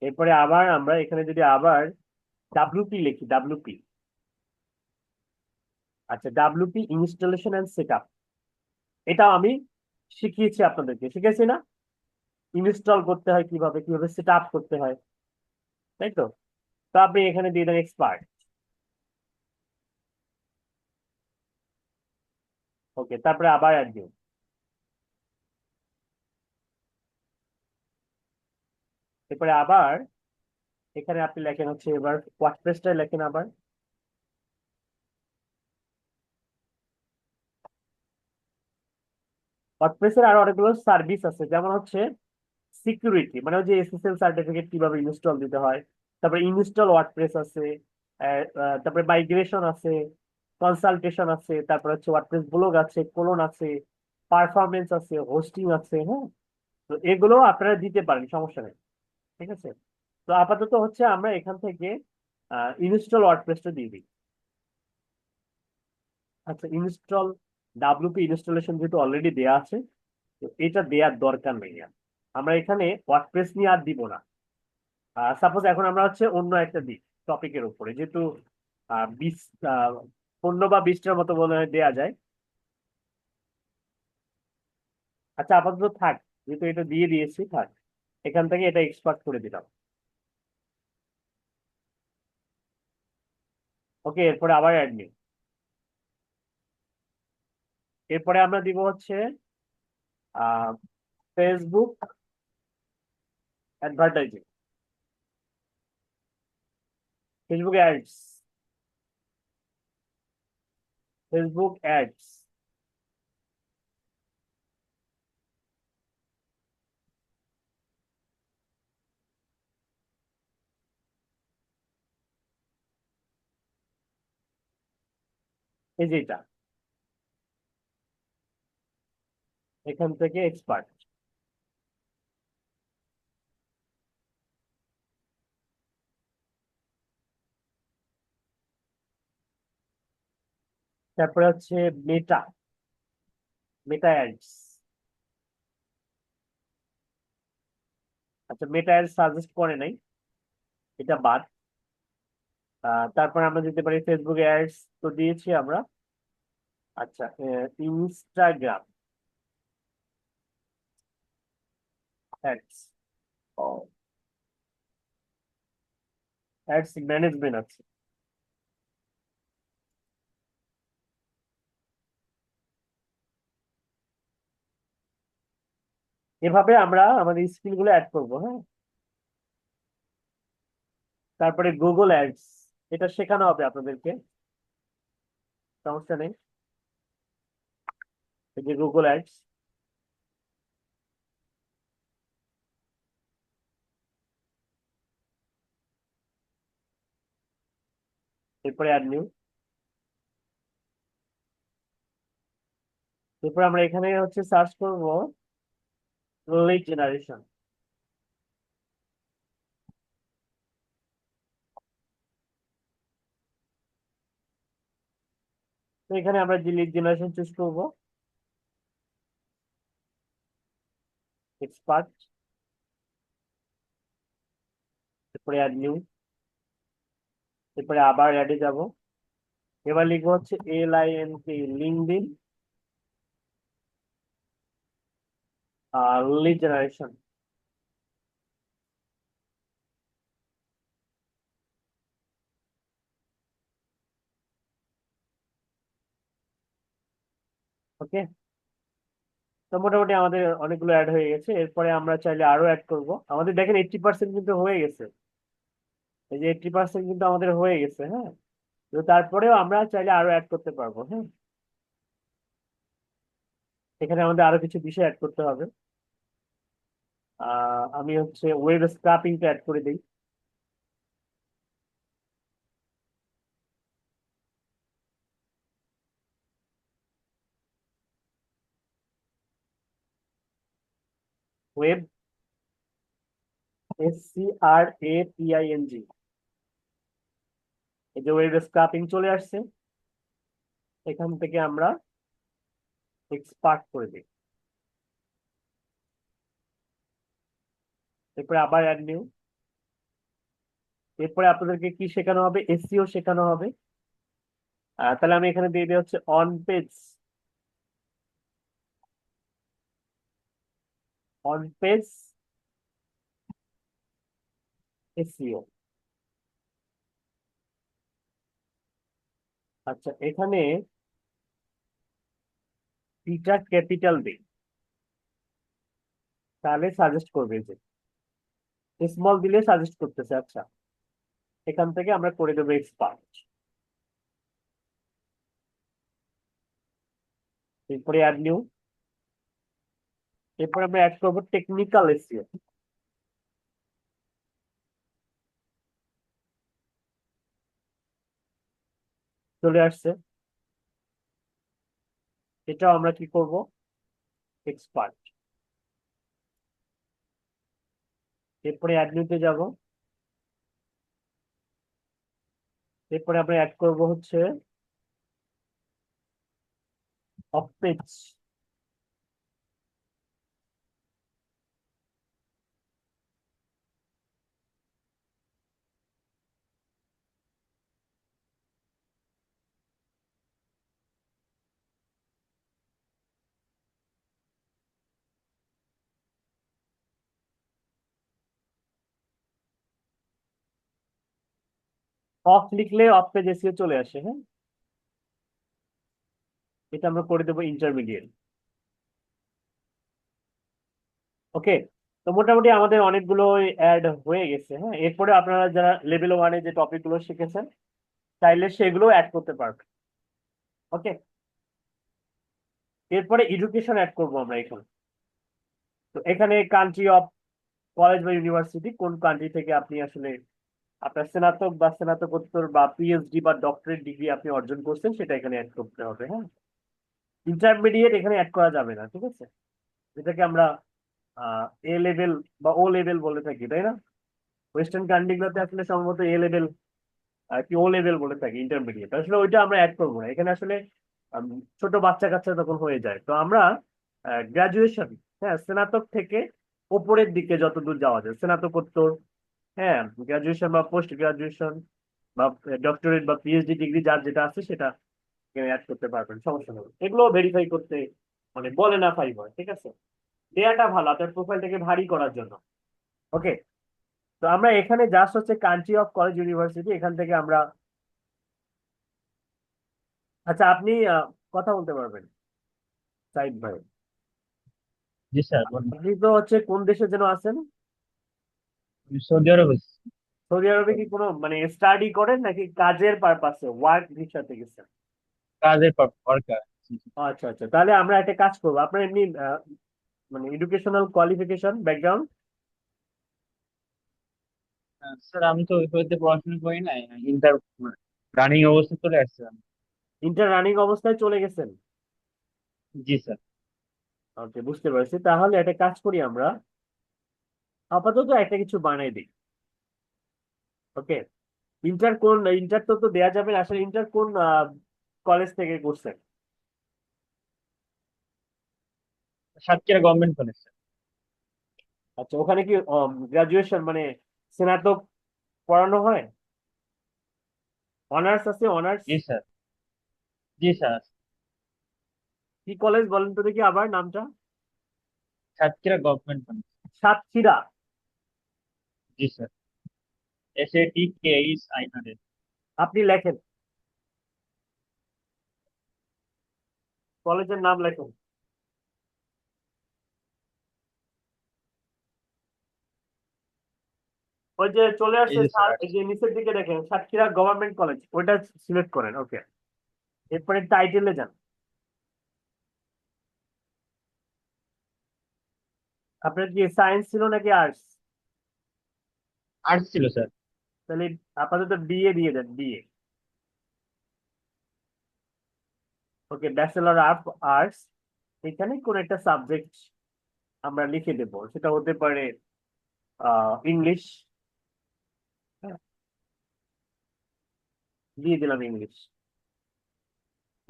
এরপরে আবার আমরা এখানে যদি আবার WP লিখি, WP, আচ্ছা WP ইনস্টলেশন এন্ড সেটআপ, এটা আমি শিখিয়েছি আপনাদেরকে, শিখেছি না? ইনস্টল করতে হয় কিভাবে, কিভাবে সেট আপ করতে হয়, তাই তো? তো আপনি এখানে দিয়ে দেন এক্সপার্ট। ওকে, তারপরে আবার অ্যাড দিন। এরপরে আবার এখানে আপনি লেখেন হচ্ছে এবার ওয়ার্ডপ্রেসটা লেখেন আবার। ওয়ার্ডপ্রেসের আরো অনেকগুলো সার্ভিস আছে, যেমন হচ্ছে সিকিউরিটি, মানে ওই যে SSL সার্টিফিকেট কিভাবে ইনস্টল দিতে হয়, তারপরে ইনস্টল ওয়ার্ডপ্রেস আছে, তারপরে মাইগ্রেশন আছে, কনসালটেশন আছে, তারপরে হচ্ছে ওয়ার্ডপ্রেস ব্লগ আছে, কোলন আছে, পারফরমেন্স আছে, হোস্টিং আছে। হ্যাঁ, তো এগুলো আপনারা দিতে পারেন, সমস্যা নেই, ঠিক আছে? তো আপাতত হচ্ছে আমরা এখান থেকে ইনস্টল ওয়ার্ডপ্রেসটা দিয়ে দিই। আচ্ছা, ইনস্টল WP ইনস্টলেশন যেহেতু অলরেডি দেয়া আছে, তো এটা দেওয়ার দরকার নেই আর। আমরা এখানে ওয়ার্ডপ্রেস নিয়ে আর দিব না। সাপোজ এখন আমরা হচ্ছে অন্য একটা দিই টপিকের উপরে, যেহেতু 20 15 বা 20টার মতো মনে হয় দেয়া যায়। আচ্ছা, আপাতত থাক, যেহেতু এটা দিয়ে দিয়েছি থাক, এখান থেকে এটা এক্সপার্ট করে দিলাম। ওকে, এরপরে আবার অ্যাড নিই। এরপরে আমরা দিব হচ্ছে Facebook advertising, Facebook ads, Facebook ads. এই যে এটা, এখান থেকে এক্সপার্ট। তারপরে হচ্ছে মেটা, মেটা অ্যাডস। আচ্ছা, মেটা অ্যাডস সাজেস্ট করে নাই, এটা বাদ। তারপর আমরা দিতে পারি ফেসবুক অ্যাডস, তো দিয়েছি আমরা। আচ্ছা, ইনস্টাগ্রাম অ্যাডস, অ্যাডস ম্যানেজমেন্ট আছে। এভাবে আমরা আমাদের স্কিল গুলো অ্যাড করবো। হ্যাঁ, তারপরে গুগল অ্যাডস, এটা শেখানো হবে আপনাদেরকে, সমস্যা নেই। এই যে গুগল অ্যাডস, এরপরে অ্যাড নিউ। এরপর আমরা এখানে হচ্ছে সার্চ করব লিড জেনারেশন। তো এখানে আমরা যে লিড জেনারেশন চুজ করব, এক্সপার্ট, এরপরে অ্যাড নিউ। এরপরে আবার অ্যাডে যাব। এবার লিখবো হচ্ছে LINK, লিঙ্কডইন লিড জেনারেশন। ওকে, তো মোটামুটি আমাদের অনেকগুলো অ্যাড হয়ে গেছে। এরপরে আমরা চাইলে আরো অ্যাড করব। আমাদের দেখেন 80% কিন্তু হয়ে গেছে। এই যে 80% কিন্তু আমাদের হয়ে গেছে, হ্যাঁ। তো তারপরেও আমরা চাইলে আরো অ্যাড করতে পারবো, হ্যাঁ। এখানে আমাদের আরো কিছু বিষয় অ্যাড করতে হবে। আমি হচ্ছে ওয়েব স্ক্রাপিংটা অ্যাড করে দিই। ওয়েব, SCRAPING, এই যে ওয়েব স্ক্রাপিং চলে আসছে। এখান থেকে আমরা এক্সপার্ট করে দিই। এরপরে আবার অ্যাড নিউ। এরপরে আপনাদেরকে কি শেখানো হবে? এসইও শেখানো হবে। তাহলে আমি এখানে দিয়ে দিই হচ্ছে অন পেজ এসইও। আচ্ছা, এখানে পিটা ক্যাপিটাল দিই, তাহলে সাজেস্ট করবে যে স্মল দিলে সাজেস্ট করতেছে। আচ্ছা, এখান থেকে আমরা করে দেবো এক্সপার্ট। এরপরে অ্যাড নিউ। এরপরে আমরা অ্যাড করবো টেকনিক্যাল এসইও। চলে আসছে। এটাও আমরা কি করব? এক্সপার্ট। এরপরে অ্যাড নিউতে যাব। এরপরে আমরা অ্যাড করব হচ্ছে অফ পেজ। অফ লিখলে অফ পেজ এসিও চলে আসে, হ্যাঁ। এটা আমরা করে দেবো ইন্টারমিডিয়েট। ওকে, তো মোটামুটি আমাদের অনেকগুলো অ্যাড হয়ে গেছে, হ্যাঁ। এরপরে আপনারা যারা লেভেল ওয়ানে যে টপিক গুলো শিখেছেন, চাইলে সেগুলো অ্যাড করতে পারবেন। ওকে, এরপরে এডুকেশন অ্যাড করবো আমরা এখানে। তো এখানে কান্ট্রি অফ কলেজ বা ইউনিভার্সিটি, কোন কান্ট্রি থেকে আপনি আসলে আপনার স্নাতক বা স্নাতকোত্তর বা পিএইচডি বা ডক্টরেট ডিগ্রি আপনি অর্জন করছেন, সেটা এখানে অ্যাড করতে হবে, হ্যাঁ। ইন্টারমিডিয়েট এখানে অ্যাড করা যাবে না, ঠিক আছে। যেটাকে আমরা এ লেভেল বা ও লেভেল বলে থাকি, তাই না? ওয়েস্টার্ন কান্ট্রিগুলোতে আসলে সম্ভবত এ লেভেল কি ও লেভেল বলে থাকি। ইন্টারমিডিয়েট আসলে ওইটা আমরা অ্যাড করবো না এখানে। আসলে আম, ছোট বাচ্চা কাচ্চা তখন হয়ে যায়। তো আমরা গ্রাজুয়েশন, হ্যাঁ, স্নাতক থেকে উপরের দিকে যতদূর যাওয়া যায়, স্নাতকোত্তর, হ্যাঁ, গ্রাজুয়েশন বা পোস্ট গ্রাজুয়েশন বা ডক্টরেট বা পিএইচডি ডিগ্রি যার যেটা আছে সেটা অ্যাড করতে পারবেন, সমস্যা নেই। এগুলো ভেরিফাই করতে মানে বলে না ফাইবার, ঠিক আছে। দেয়াটা ভালো আপনার প্রোফাইলটাকে ভারী করার জন্য। ওকে, তো আমরা এখানে জাস্ট হচ্ছে কান্ট্রি অফ কলেজ ইউনিভার্সিটি, এখান থেকে আমরা। আচ্ছা, আপনি কথা বলতে পারবেন, সাইদ ভাই। জি স্যার, বলুন। আপনি তো হচ্ছে কোন দেশে যেন আছেন? আমি সৌদি আরবে আছি। সৌদি আরবে কি কোনো মানে স্টাডি করেন নাকি কাজের পারপাসে ওয়ার্ক ভিসাতে গেছেন? কাজের ওয়ার্কার। আচ্ছা আচ্ছা, তাহলে আমরা একটা কাজ করবো। আপনার এমনি মানে এডুকেশনাল কোয়ালিফিকেশন ব্যাকগ্রাউন্ড? স্যার আমি তো ওইভাবে পড়াশোনা করি নাই, ইন্টার রানিং অবস্থা চলে আসছে আমি। ইন্টার রানিং অবস্থায় চলে গেছেন? জি স্যার। ওকে, বুঝতে পারছি। তাহলে একটা কাজ করি আমরা, আপাতত একটা কিছু বানাই দিই। ওকে, ইন্টার তো দেয়া যাবে না। আসলে ইন্টার কোন কলেজ থেকে করছেন? Satkhira government college sir. আচ্ছা, ওখানে কি গ্রাজুয়েশন মানে স্নাতক পড়ানো হয়? অনার্স আছে? অনার্স জি স্যার। জি স্যার। কি কলেজ বলেন তো দেখি আবার নামটা? Satkhira government college. সাতক্ষীরা। জি স্যার। SATKEINRA। আপনি লেখেন। কলেজের নাম লেখুন। ওই যে চলে এই আসছে যে স্যার এই যে নিচের দিকে দেখেন সাতক্ষীরা গভর্নমেন্ট কলেজ, ওইটা সিলেক্ট করেন। ওকে, এরপরে টাইটেলে যান। আপনার কি সায়েন্স ছিল নাকি আর্টস? আর্টস ছিল স্যার। তাহলে আপাতত বিএ দিয়ে দেন, BA. Okay, bachelor of arts. এখানে কোন একটা সাবজেক্ট আমরা লিখে দেব, সেটা হতে পারে ইংলিশ। দিয়ে দিলাম ইংলিশ।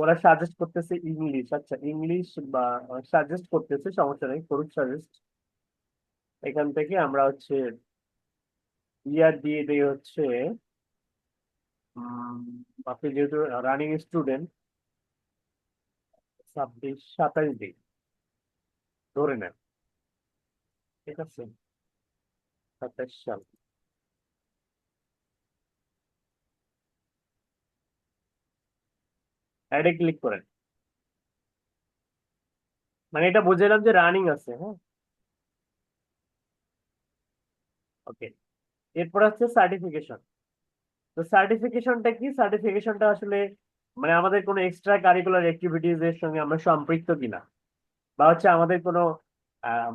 ওরা সাজেস্ট করতেছে ইংলিশ, আচ্ছা ইংলিশ বা সাজেস্ট করতেছে, সমস্যা নেই, করুক সাজেস্ট। এখান থেকে আমরা হচ্ছে ইয়ার দিয়ে দিই হচ্ছে আপনি যেহেতু রানিং স্টুডেন্ট, 26 27 দিন ধরে নেন, ঠিক আছে, 27 সাল। অ্যাডে ক্লিক করেন, মানে এটা বুঝলাম যে রানিং আছে। হ্যাঁ, ওকে। এরপর হচ্ছে সার্টিফিকেশন। তো সার্টিফিকেশনটা কি? সার্টিফিকেশনটা আসলে মানে আমাদের কোনো এক্সট্রা কারিকুলার অ্যাক্টিভিটিজ এর সঙ্গে আমরা সম্পৃক্ত কিনা, বা হচ্ছে আমাদের কোনো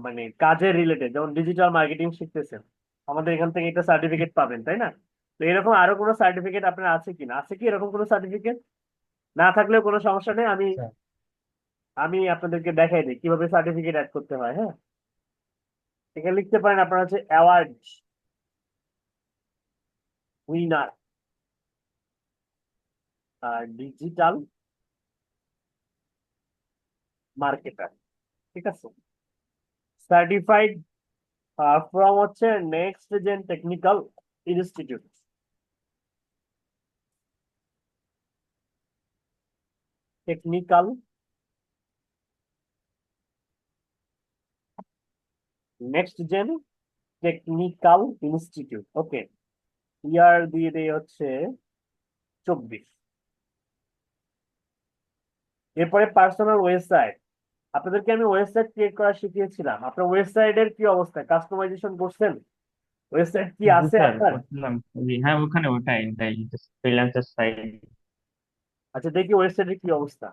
মানে কাজের রিলেটেড, যেমন ডিজিটাল মার্কেটিং শিখতেছেন, আমাদের এখান থেকে একটা সার্টিফিকেট পাবেন, তাই না? তো এরকম আরো কোনো সার্টিফিকেট আপনার আছে কিনা, আছে কি এরকম কোনো সার্টিফিকেট? না থাকলেও কোনো সমস্যা নেই, আমি আচ্ছা আমি আপনাদেরকে দেখাই দিই কিভাবে সার্টিফিকেট অ্যাড করতে হয়। হ্যাঁ, এখানে লিখতে পারেন আপনার হচ্ছে অ্যাওয়ার্ড উইনার ডিজিটাল মার্কেটার, ঠিক আছে, সার্টিফাইড ফ্রম হচ্ছে next gen technical institute. Technical, next gen technical institute. Okay, year দিয়ে দেয় হচ্ছে 24। এরপরে পার্সোনাল ওয়েবসাইট। আপনাদেরকে আমি ওয়েবসাইট ক্রিয়েট করা শিখিয়েছিলাম, আপনার ওয়েবসাইটের কি অবস্থা, কাস্টমাইজেশন করছেন? ওয়েবসাইট কি জি আছে স্যার আপনার? করছিলাম। জি হ্যাঁ, ওখানে ওটাই ফ্রিল্যান্সার সাইট। আচ্ছা, দেখি ওয়েবসাইটের কি অবস্থা।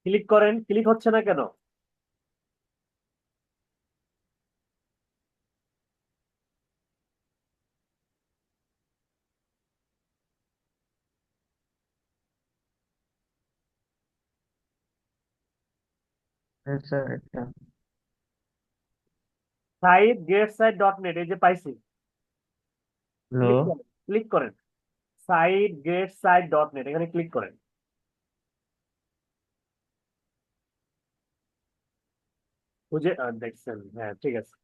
ক্লিক করেন, ক্লিক হচ্ছে না কেন? স্যার এটা site great site dot net, এই যে পাইছি, হলো। ক্লিক করেন, ক্লিক করেন। Site great site dot net, এখানে ক্লিক করেন। বুঝে দেখছেন? হ্যাঁ, ঠিক আছে,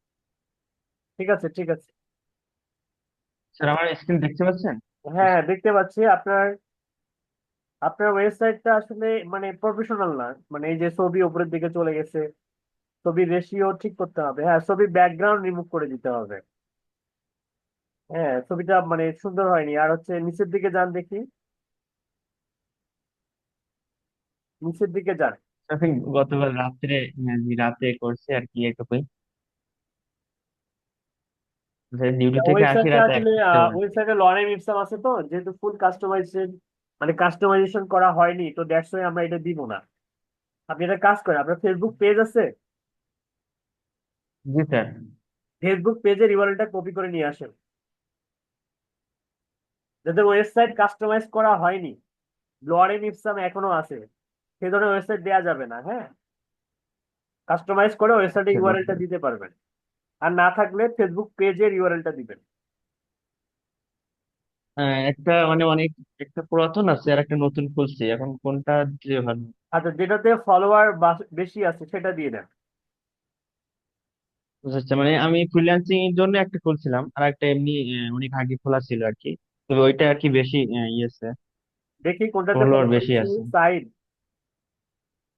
ঠিক আছে, ঠিক আছে। স্যার আমার স্ক্রিন দেখতে পাচ্ছেন? হ্যাঁ, দেখতে পাচ্ছি। আপনার আপনার ওয়েবসাইটটা আসলে মানে প্রফেশনাল না, মানে এই যে ছবি উপরের দিকে চলে গেছে, ছবির রেশিও ঠিক করতে হবে। হ্যাঁ, ছবির ব্যাকগ্রাউন্ড রিমুভ করে দিতে হবে। হ্যাঁ, ছবিটা মানে সুন্দর হয়নি। আর হচ্ছে নিচের দিকে যান দেখি, নিচের দিকে যান। আমি গতকাল রাত্রে, হ্যাঁ, জি, রাতে করছি আর কি এটুকুই। ডিউটি থেকে আসি ওয়েবসাইটটা রাতে আসলে 1টা বাজে। ওয়েবসাইটে লরেম ইপসাম আছে, তো যেহেতু ফুল কাস্টমাইজেশন মানে কাস্টমাইজেশন করা হয়নি, তো দ্যাটস ওয়াই আমরা এটা দিব না। আপনি একটা কাজ করেন, আপনার ফেসবুক পেজ আছে, জি স্যার। ফেসবুক পেজের ইউআরএলটা কপি করে নিয়ে আসেন। যাদের ওয়েবসাইট কাস্টমাইজ করা হয়নি, লরেম ইপসাম এখনো আছে, সে ধরনের ওয়েবসাইট দেওয়া যাবে না। হ্যাঁ, কাস্টমাইজ করে ওয়েবসাইটের আচ্ছা ইউআরএলটা বুঝলাম। দিতে পারবেন। আর না থাকলে ফেসবুক পেজের ইউআরএলটা দিবেন। একটা মানে অনেক, একটা পুরাতন আছে আর একটা নতুন খুলছি, এখন কোনটা দিলে ভালো? আচ্ছা, যেটাতে ফলোয়ার বেশি আছে সেটা দিয়ে দেন। বুঝতে পারছি। মানে আমি ফ্রিল্যান্সিং এর জন্য একটা খুলছিলাম, আর একটা এমনি অনেক আগে খোলা ছিল আর কি। তো ওইটা আর কি বেশি ইয়েছে, দেখি কোনটাতে ফলোয়ার ফলোয়ার বেশি বেশি। আছে। সাইড,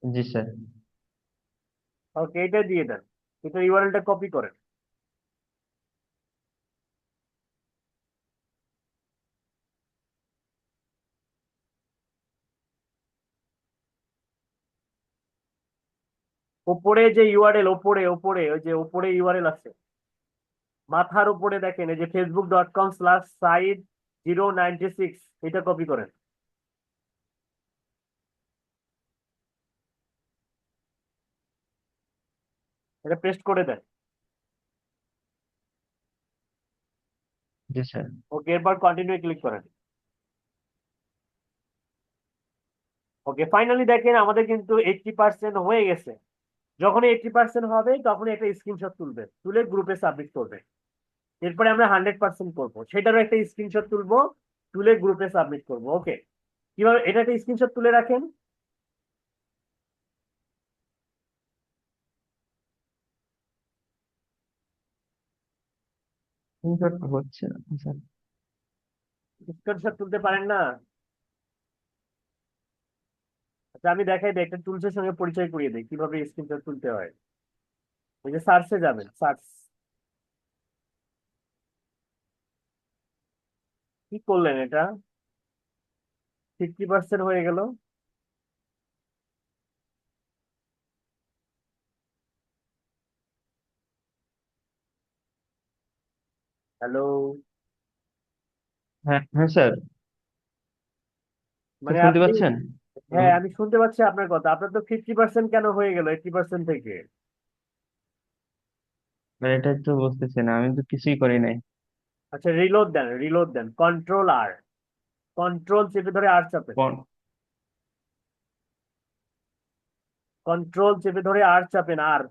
জি স্যার। ওকে, এটা দিয়ে দেন, এটা ইউআরএলটা কপি করেন। ওপরে যে ইউআরএল, ওপরে ওপরে ওই যে ওপরে ইউআরএল আছে, মাথার উপরে দেখেন এই যে facebook.com/site096, এটা কপি করেন। এটা পেস্ট করে দেন। জি স্যার। ওকে, এরপর কন্টিনিউ ক্লিক করেন। ওকে, ফাইনালি দেখেন আমাদের কিন্তু 80% হয়ে গেছে। যখন 80% হবে তখন একটা স্ক্রিনশট তুলবে, তুলে গ্রুপে সাবমিট করবে। এরপরে আমরা 100% করবো, সেটারও একটা স্ক্রিনশট তুলবো, তুলে গ্রুপে সাবমিট করবো। ওকে, কিভাবে এটা একটা স্ক্রিনশট তুলে রাখেন। স্ক্রিনশট হচ্ছে না স্যার। স্ক্রিনশট তুলতে পারেন না? আচ্ছা, আমি দেখাই দিই, একটা টুলসের সঙ্গে পরিচয় করিয়ে দিই কিভাবে স্ক্রিনশট তুলতে হয়। ওই যে সার্চে যাবেন, সার্চ। কি করলেন এটা? 50% হয়ে গেল। হ্যালো? হ্যাঁ হ্যাঁ স্যার, স্যার মানে শুনতে আপনি, পাচ্ছেন? হ্যাঁ আমি শুনতে পাচ্ছি আপনার কথা। আপনার তো 50% কেন হয়ে গেল 80% থেকে? মানে এটাই তো বুঝতেছি না, আমি তো কিছুই করি নাই। আচ্ছা, রিলোড দেন, রিলোড দেন, কন্ট্রোল আর, কন্ট্রোল চেপে ধরে আর চাপেন, কোন- কন্ট্রোল চেপে ধরে আর চাপেন, আর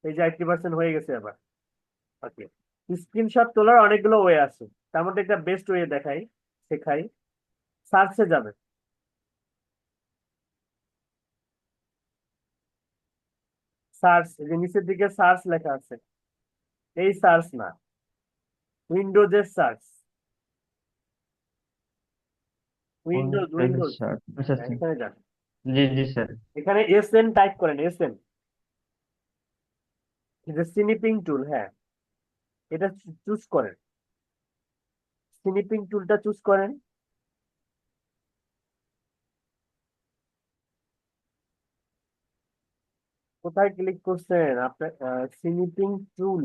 এই যে 80% হয়ে গেছে আবার। ওকে, স্ক্রিনশট তোলার অনেকগুলো ওয়ে আছে, তার মধ্যে একটা বেস্ট ওয়ে দেখাই, শেখাই। সার্চে যাবেন, সার্চ, এই যে নিচের দিকে সার্চ লেখা আছে, এই সার্চ না, উইন্ডোজের সার্চ, উইন্ডোজ উইন্ডোজ। স্যার আচ্ছা আচ্ছা। এখানে যান, জি জি স্যার। এখানে এসএন টাইপ করেন, এসএন, যে স্নিপিং টুল, হ্যাঁ এটা চুজ করেন, স্নিপিং টুলটা চুজ করেন। কোথায় ক্লিক করছেন আপনার? স্নিপিং টুল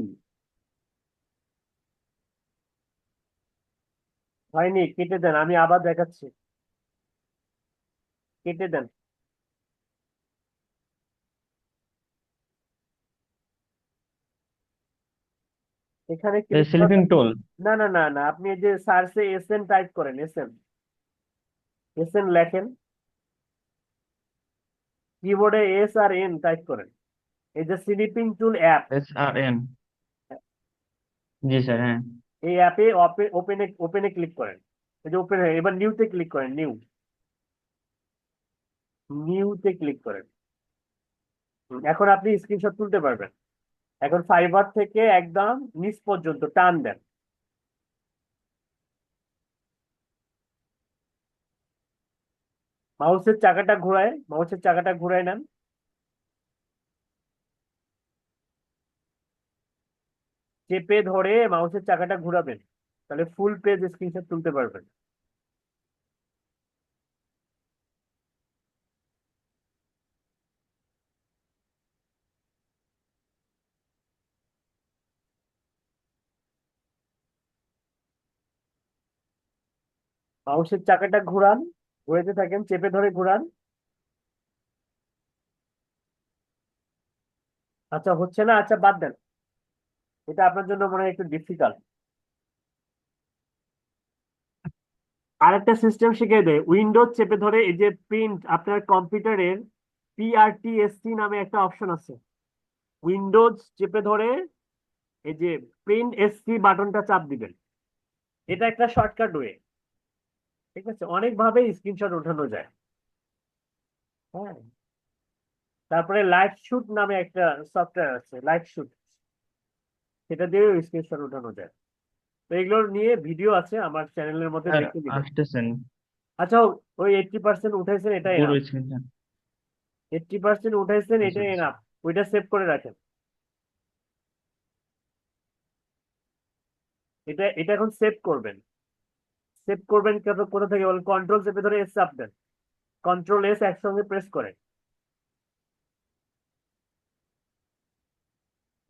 হয়নি, কেটে দেন, আমি আবার দেখাচ্ছি, কেটে দেন। এখানে ক্লিক স্লিপিং করেন। টুল। না না না না, আপনি এই যে সার্চে এসএন টাইপ করেন, এসএন, এসএন লেখেন, কিবোর্ডে SRN টাইপ করেন, এই যে স্নিপিং টুল অ্যাপ, SRN। জি স্যার হ্যাঁ। এই অ্যাপে ওপেনে ওপেনে ক্লিক করেন। এই যে ওপেন, এবার নিউতে ক্লিক করেন, নিউ, নিউতে ক্লিক করেন। এখন আপনি স্ক্রিনশট তুলতে পারবেন। এখন ফাইবার থেকে একদম নিচ পর্যন্ত টান দেন, মাউসের চাকাটা ঘোরায় নেন, চেপে ধরে মাউসের চাকাটা ঘোরাবেন, তাহলে ফুল পেজ স্ক্রিনশট তুলতে পারবেন। মাউসের চাকাটা ঘোরান, ঘুরাতে থাকেন, চেপে ধরে ঘোরান। আচ্ছা হচ্ছে না, আচ্ছা বাদ দেন, এটা আপনার জন্য মনে হয় একটু ডিফিকাল্ট। আরেকটা সিস্টেম শিখিয়ে দেয়, উইন্ডোজ চেপে ধরে এই যে প্রিন্ট, আপনার কম্পিউটারের PRTSC নামে একটা অপশন আছে, উইন্ডোজ চেপে ধরে এই যে প্রিন্ট এসসি বাটনটা চাপ দিবেন, এটা একটা শর্টকাট ওয়ে। ঠিক আছে, অনেক ভাবে স্ক্রিনশট ওঠানো যায়। হ্যাঁ, তারপরে লাইভ শুট নামে একটা সফটওয়্যার আছে, লাইভ শুট, সেটা দিয়েও স্ক্রিনশট ওঠানো যায়। তো এগুলোর নিয়ে ভিডিও আছে আমার চ্যানেলের মধ্যে, স্যার দেখে দিবেন। আসতেছেন। আচ্ছা, ওই 80% উঠাইছেন, এটাই পুরো এনাফ, স্ক্রিনটা। 80% উঠাইছেন, আচ্ছা এটাই আচ্ছা। এনাফ। ওইটা সেভ করে রাখেন। এটা এটা এখন সেভ করবেন। সেভ করবেন কোথা থেকে বলেন? কন্ট্রোল চেপে ধরে এস চাপ দেন, কন্ট্রোল এস একসঙ্গে প্রেস করে।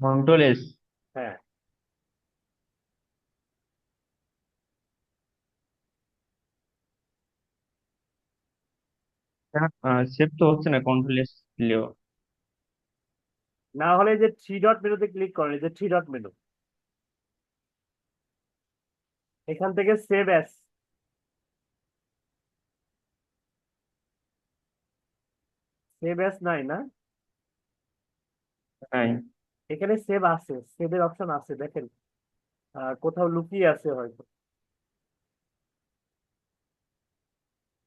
Control S. হ্যাঁ, সেভ তো হচ্ছে না কন্ট্রোল এস দিলেও। না হলে যে থ্রি ডট মেনুতে ক্লিক করেন, এই যে থ্রি ডট মেনু, এখান থেকে সেভ অ্যাস, সেভ অ্যাস নাই না? নাই। এখানে সেভ আছে, সেভের অপশন আছে দেখেন, কোথাও লুকিয়ে আছে হয়তো।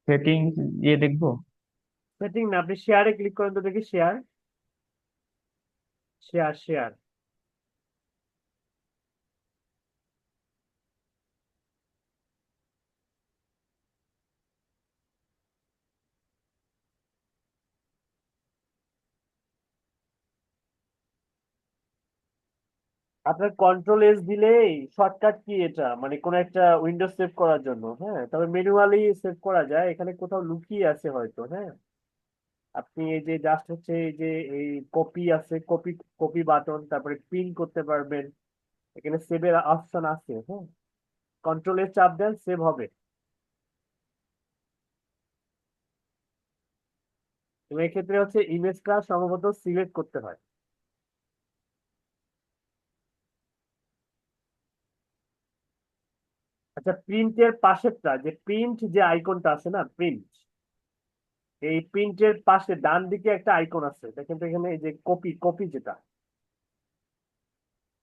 সেটিং দিয়ে দেখবো। সেটিং না, আপনি শেয়ারে ক্লিক করেন তো দেখি, শেয়ার, শেয়ার, শেয়ার। আপনার কন্ট্রোল এস দিলেই শর্টকাট কি এটা, মানে কোন একটা উইন্ডো সেভ করার জন্য, হ্যাঁ, তবে ম্যানুয়ালি সেভ করা যায়, এখানে কোথাও লুকিয়ে আছে হয়তো। হ্যাঁ, আপনি এই যে জাস্ট হচ্ছে এই যে এই কপি আছে, কপি, কপি বাটন, তারপরে পিন করতে পারবেন, এখানে সেভের অপশন আছে। হ্যাঁ, কন্ট্রোল এস চাপ দেন, সেভ হবে। এবং এক্ষেত্রে হচ্ছে ইমেজটা সম্ভবত সিলেক্ট করতে হয়। আচ্ছা, প্রিন্টের পাশেরটা, যে প্রিন্ট যে আইকনটা আছে না, প্রিন্ট, এই প্রিন্টের পাশে ডান দিকে একটা আইকন আছে দেখেন তো, এখানে এই যে কপি, কপি যেটা,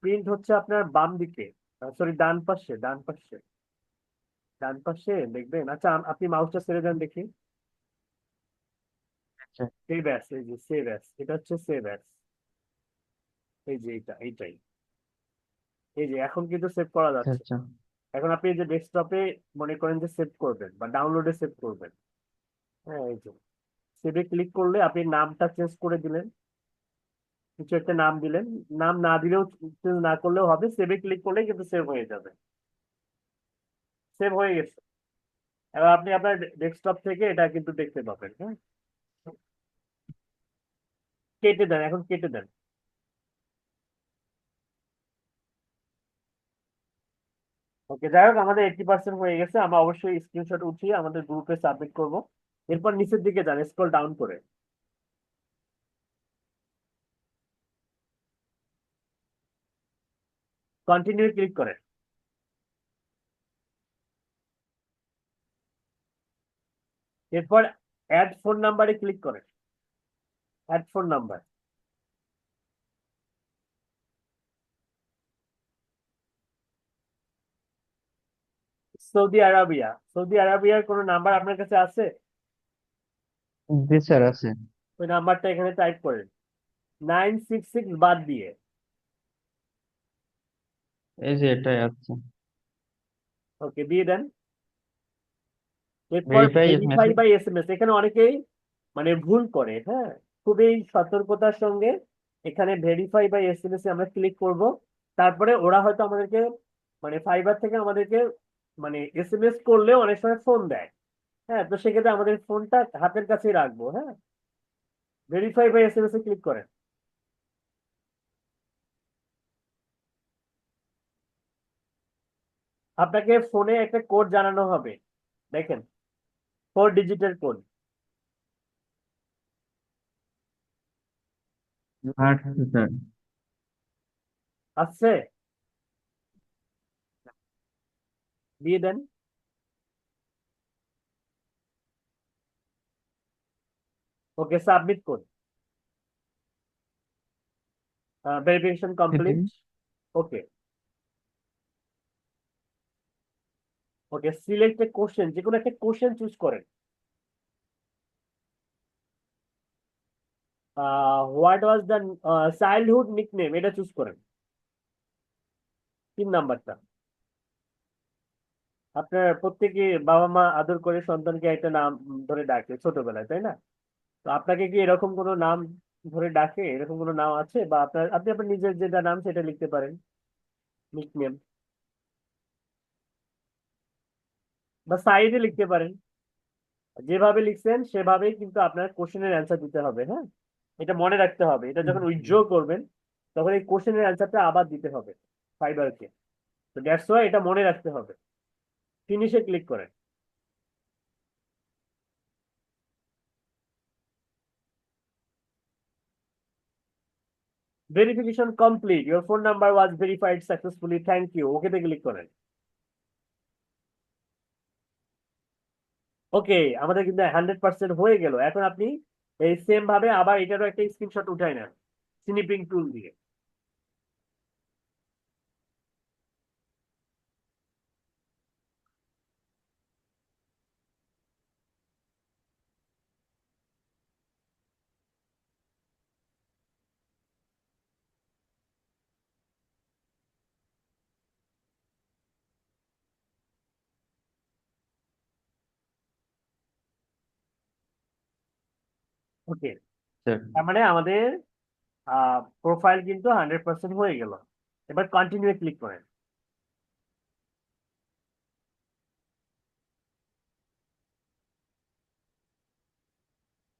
প্রিন্ট হচ্ছে আপনার বাম দিকে, সরি ডান পাশে, ডান পাশে, ডান পাশে দেখবেন। আচ্ছা, আপনি মাউসটা ছেড়ে দেন দেখি। আচ্ছা সেভ অ্যাস, এই যে সেভ অ্যাস, এটা হচ্ছে সেভ অ্যাস, এই যে এটা, এইটাই, এই যে এখন কিন্তু সেভ করা আচ্ছা যাচ্ছে। আচ্ছা। এখন আপনি যে ডেস্কটপে মনে করেন যে সেভ করবেন বা ডাউনলোডে সেভ করবেন, হ্যাঁ, এই যে সেভে ক্লিক করলে আপনি নামটা চেঞ্জ করে দিলেন, কিছু একটা নাম দিলেন, নাম না দিলেও, চেঞ্জ না করলেও হবে, সেভে ক্লিক করলেই কিন্তু সেভ হয়ে যাবে। সেভ হয়ে গেছে। এবার আপনি আপনার ডেস্কটপ থেকে এটা কিন্তু দেখতে পাবেন। হ্যাঁ, কেটে দেন, এখন কেটে দেন। ওকে, যাই হোক, আমাদের 80% হয়ে গেছে, আমরা অবশ্যই স্ক্রিনশট উঠিয়ে আমাদের গ্রুপে সাবমিট করব। এরপর নিচের দিকে যান, স্ক্রল ডাউন করে, কন্টিনিউ ক্লিক করেন। এরপর অ্যাড ফোন নাম্বারে ক্লিক করেন, add phone number. Saudi Arabia, Saudi আরাবিয়ার কোনো নাম্বার আপনার কাছে আছে? জি স্যার আছে। ওই নাম্বারটা এখানে টাইপ করেন, 966 বাদ দিয়ে। এই যে এটাই আছে। ওকে, দিয়ে দেন। এরপর verify verify message. By SMS, এখানে অনেকেই মানে ভুল করে। হ্যাঁ, খুবই সতর্কতার সঙ্গে এখানে ভেরিফাই বাই এসএমএস এ আমরা ক্লিক করব। তারপরে ওরা হয়তো আমাদেরকে, মানে ফাইবার থেকে আমাদেরকে, মানে এসএমএস করলে অনেক সময় ফোন দেয়। হ্যাঁ, তো সেক্ষেত্রে আমাদের ফোনটা হাতের কাছেই রাখবো। হ্যাঁ, ভেরিফাই বাই এসএমএস এ ক্লিক করেন। আপনাকে ফোনে একটা কোড জানানো হবে, দেখেন, 4 ডিজিটের কোড আচ্ছা স্যার। আসছে, দিয়ে দেন। ওকে, সাবমিট করুন। Verification setting. কমপ্লিট। ওকে, ওকে, সিলেক্ট এ কোশ্চেন, যে কোনো একটা কোশ্চেন চুজ করেন। What was the childhood nickname, এটা চুজ করেন, 3 নাম্বারটা। আপনার প্রত্যেকে বাবা মা আদর করে সন্তানকে একটা নাম ধরে ডাকে ছোটবেলায়, তাই না? তো আপনাকে কি এরকম কোনো নাম ধরে ডাকে এরকম কোনো নাম আছে, বা আপনি আপনার নিজের যেটা নাম সেটা লিখতে পারেন, নিকনেম, বা সাইডে লিখতে পারেন। যেভাবে লিখছেন সেভাবেই কিন্তু আপনার কোশ্চেনের অ্যান্সার দিতে হবে, হ্যাঁ। এটা মনে রাখতে হবে, এটা যখন উইথড্র করবেন তখন এই কোশ্চেনের অ্যান্সারটা আবার দিতে হবে ফাইবারকে। তো দ্যাটস ওয়াই এটা মনে রাখতে হবে। ফিনিশে ক্লিক করেন। Verification complete, your phone number was verified successfully, thank you, ওকেতে ক্লিক করেন। ওকে, আমাদের কিন্তু 100% হয়ে গেল। এখন আপনি এই সেম ভাবে আবার এটারও একটা স্ক্রিনশট উঠাই নেন স্নিপিং টুল দিয়ে। ওকে, স্যার। তার মানে আমাদের প্রোফাইল কিন্তু 100% হয়ে গেল। এবার কন্টিনিউ ক্লিক করেন।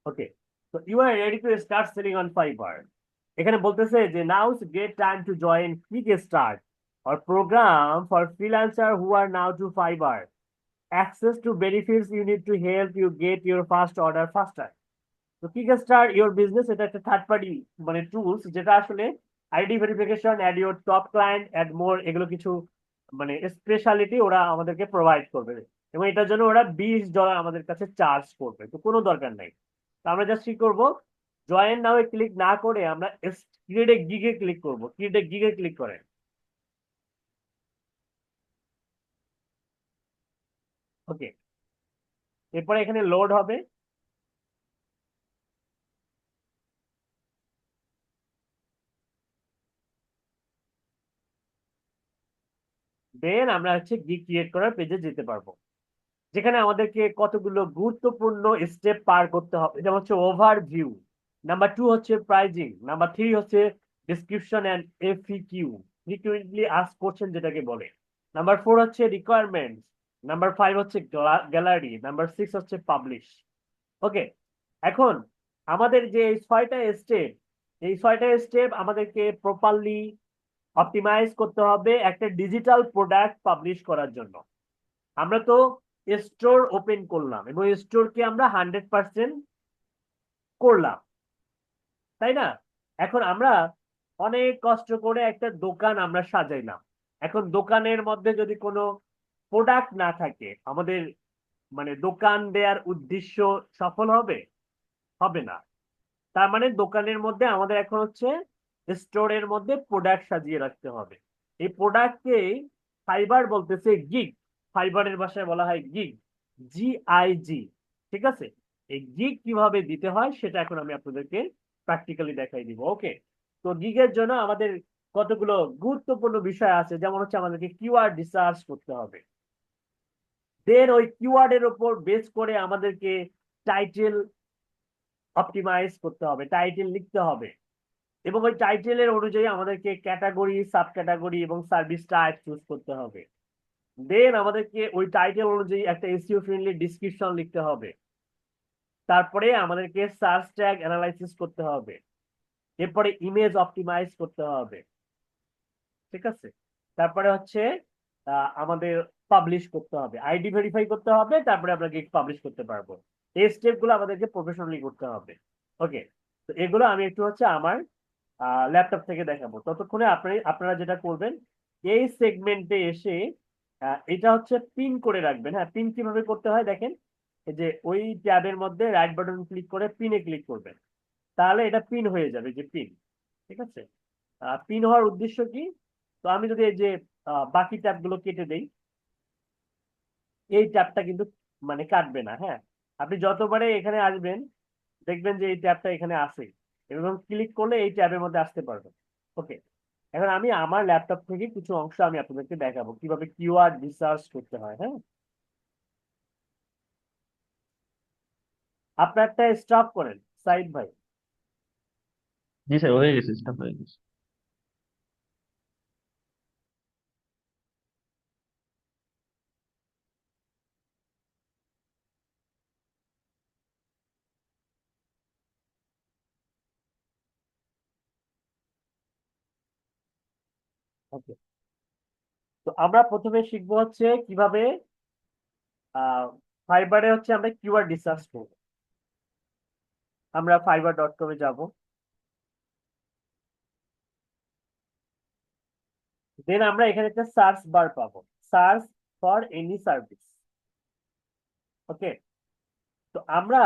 ওকে, তো you are ready to start selling on Fiverr. এখানে বলতেছে যে now is great time to join click start or program for freelancer who are now to Fiverr. Access to benefits you need to help you get your first order faster. তো kick start your business, এটা একটা third party মানে tools, যেটা আসলে ID verification, add your top client, add more, এগুলো কিছু মানে speciality ওরা আমাদেরকে প্রোভাইড করবে, এবং এটার জন্য ওরা $20 আমাদের কাছে চার্জ করবে। তো কোনো দরকার নাই। তো আমরা জাস্ট কি করবো, জয়েন নাও ক্লিক না করে আমরা ক্রিয়েট এ গিগে ক্লিক করবো। ক্রিয়েট এ গিগে ক্লিক করেন। ওকে, এরপরে এখানে লোড হবে। দেন আমরা হচ্ছে গিগ ক্রিয়েট করার পেজে যেতে পারবো, যেখানে আমাদেরকে কতগুলো গুরুত্বপূর্ণ স্টেপ পার করতে হবে। যেমন হচ্ছে ওভারভিউ, নাম্বার 2 হচ্ছে প্রাইজিং, নাম্বার 3 হচ্ছে description and FAQ, frequently ask question যেটাকে বলে, নাম্বার 4 হচ্ছে রিকোয়ারমেন্টস, নাম্বার 5 হচ্ছে গ্যালারি, নাম্বার 6 হচ্ছে পাবলিশ। ওকে, এখন আমাদের যে এই 6টা স্টেপ, এই 6টা স্টেপ আমাদেরকে প্রপারলি অপটিমাইজ করতে হবে একটা ডিজিটাল প্রোডাক্ট পাবলিশ করার জন্য। আমরা তো স্টোর ওপেন করলাম এবং স্টোরকে আমরা 100% করলাম, তাই না? এখন আমরা অনেক কষ্ট করে একটা দোকান আমরা সাজাইলাম। এখন দোকানের মধ্যে যদি কোনো প্রোডাক্ট না থাকে, আমাদের মানে দোকান দেওয়ার উদ্দেশ্য সফল হবে? হবে না। তার মানে দোকানের মধ্যে আমাদের এখন হচ্ছে স্টোরের মধ্যে প্রোডাক্ট সাজিয়ে রাখতে হবে। এই প্রোডাক্টকে ফাইবার বলতেছে গিগ, ফাইবারের ভাষায় বলা হয় গিগ, GIG। ঠিক আছে, এই গিগ কিভাবে দিতে হয় সেটা এখন আমি আপনাদেরকে প্র্যাকটিক্যালি দেখাই দিব। ওকে, তো গিগের জন্য আমাদের কতগুলো গুরুত্বপূর্ণ বিষয় আছে, যেমন হচ্ছে আমাদেরকে কিওয়ার্ড রিসার্চ করতে হবে। দেন ওই কিওয়ার্ডের উপর বেস করে আমাদেরকে টাইটেল অপটিমাইজ করতে হবে, টাইটেল লিখতে হবে, এবং ওই টাইটেলের অনুযায়ী আমাদেরকে ক্যাটাগরি, সাব ক্যাটাগরি এবং সার্ভিস টাইপ চুজ করতে হবে। দেন আমাদেরকে ওই টাইটেল অনুযায়ী একটা এসইও ফ্রেন্ডলি ডিসক্রিপশন লিখতে হবে। তারপরে আমাদেরকে সার্চ ট্যাগ অ্যানালাইসিস করতে হবে। এরপরে ইমেজ অপটিমাইজ করতে হবে। ঠিক আছে, তারপরে হচ্ছে আমাদের পাবলিশ করতে হবে, আইডি ভেরিফাই করতে হবে, তারপরে আমরা গিগ পাবলিশ করতে পারবো। এই স্টেপ গুলো আমাদেরকে প্রফেশনালি করতে হবে। ওকে, তো এগুলো আমি একটু হচ্ছে আমার ল্যাপটপ থেকে দেখাবো। ততক্ষণে আপনারা যেটা করবেন, এই সেগমেন্টে এসে এটা হচ্ছে পিন করে রাখবেন। হ্যাঁ, পিন কিভাবে করতে হয় দেখেন, এই যে ওই ট্যাবের মধ্যে রাইট বাটন ক্লিক করে পিনে ক্লিক করবেন, তাহলে এটা পিন হয়ে যাবে, যে পিন। ঠিক আছে, পিন হওয়ার উদ্দেশ্য কি? তো আমি যদি এই যে বাকি ট্যাব গুলো কেটে দেই, এই ট্যাবটা কিন্তু মানে কাটবে না। হ্যাঁ, আপনি যতবারে এখানে আসবেন দেখবেন যে এই ট্যাবটা এখানে আছে, এবং ক্লিক করলে এই ট্যাবের মধ্যে আসতে পারবেন। ওকে, এখন আমি আমার ল্যাপটপ থেকে কিছু অংশ আমি আপনাদেরকে দেখাবো কিভাবে কিওয়ার্ড রিসার্চ করতে হয়। হ্যাঁ, আপনারটা স্টপ করেন সাইদ ভাই। জি স্যার, হয়ে গেছে, স্টাফ হয়ে গেছে। ওকে, তো আমরা প্রথমে শিখবো হচ্ছে কিভাবে ফাইবারে হচ্ছে আমরা কিওয়ার্ড রিসার্চ করবো। আমরা fiverr.com এ যাব, দেন আমরা এখানে একটা সার্চ বার পাবো, সার্চ ফর এনি সার্ভিস। ওকে, তো আমরা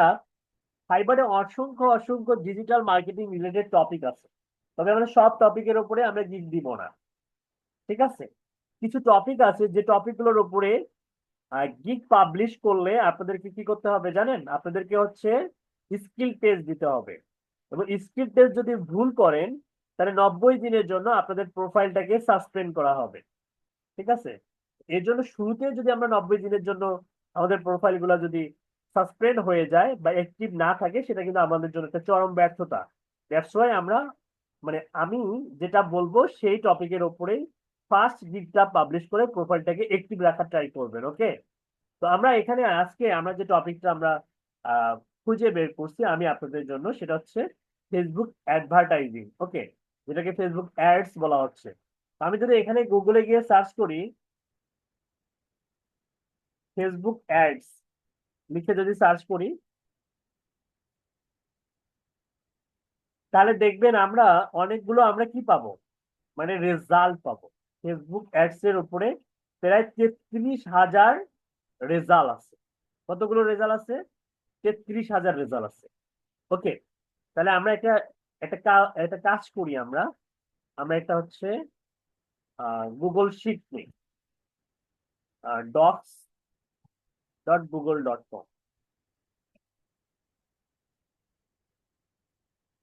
ফাইবারে অসংখ্য অসংখ্য ডিজিটাল মার্কেটিং রিলেটেড টপিক আছে, তবে আমরা সব টপিকের উপরে আমরা গিক দিব না, ঠিক আছে? কিছু টপিক আছে যে টপিকগুলোর উপরে গিগ পাবলিশ করলে আপনাদেরকে কি করতে হবে জানেন? আপনাদেরকে হচ্ছে স্কিল টেস্ট দিতে হবে, এবং স্কিল টেস্ট যদি ভুল করেন তাহলে 90 দিনের জন্য আপনাদের প্রোফাইলটাকে সাসপেন্ড করা হবে, ঠিক আছে? এর জন্য শুরুতে যদি আমরা 90 দিনের জন্য আমাদের প্রোফাইল গুলা যদি সাসপেন্ড হয়ে যায় বা অ্যাক্টিভ না থাকে, সেটা কিন্তু আমাদের জন্য একটা চরম ব্যর্থতা। দ্যাটস ওয়াই আমরা মানে আমি যেটা বলবো সেই টপিকের উপরেই ফার্স্ট গিগটা পাবলিশ করে প্রোফাইলটাকে অ্যাক্টিভ রাখার ট্রাই করবেন। ওকে, তো আমরা এখানে আজকে আমরা যে টপিকটা আমরা খুঁজে বের করছি আমি আপনাদের জন্য, সেটা হচ্ছে ফেসবুক অ্যাডভার্টাইজিং। ওকে, যেটাকে ফেসবুক অ্যাডস বলা হচ্ছে। তো আমি যদি এখানে গুগলে গিয়ে সার্চ করি ফেসবুক অ্যাডস লিখে যদি সার্চ করি, তাহলে দেখবেন আমরা অনেকগুলো আমরা কি পাবো, মানে রেজাল্ট পাবো। ফেসবুক অ্যাডস এর উপরে প্রায় 33,000 রেজাল্ট আছে। কতগুলো রেজাল্ট আছে? 33,000 রেজাল্ট আছে। ওকে, তাহলে আমরা একটা কাজ করি, আমরা আমরা একটা হচ্ছে গুগল শিট নিই, docs.google.com।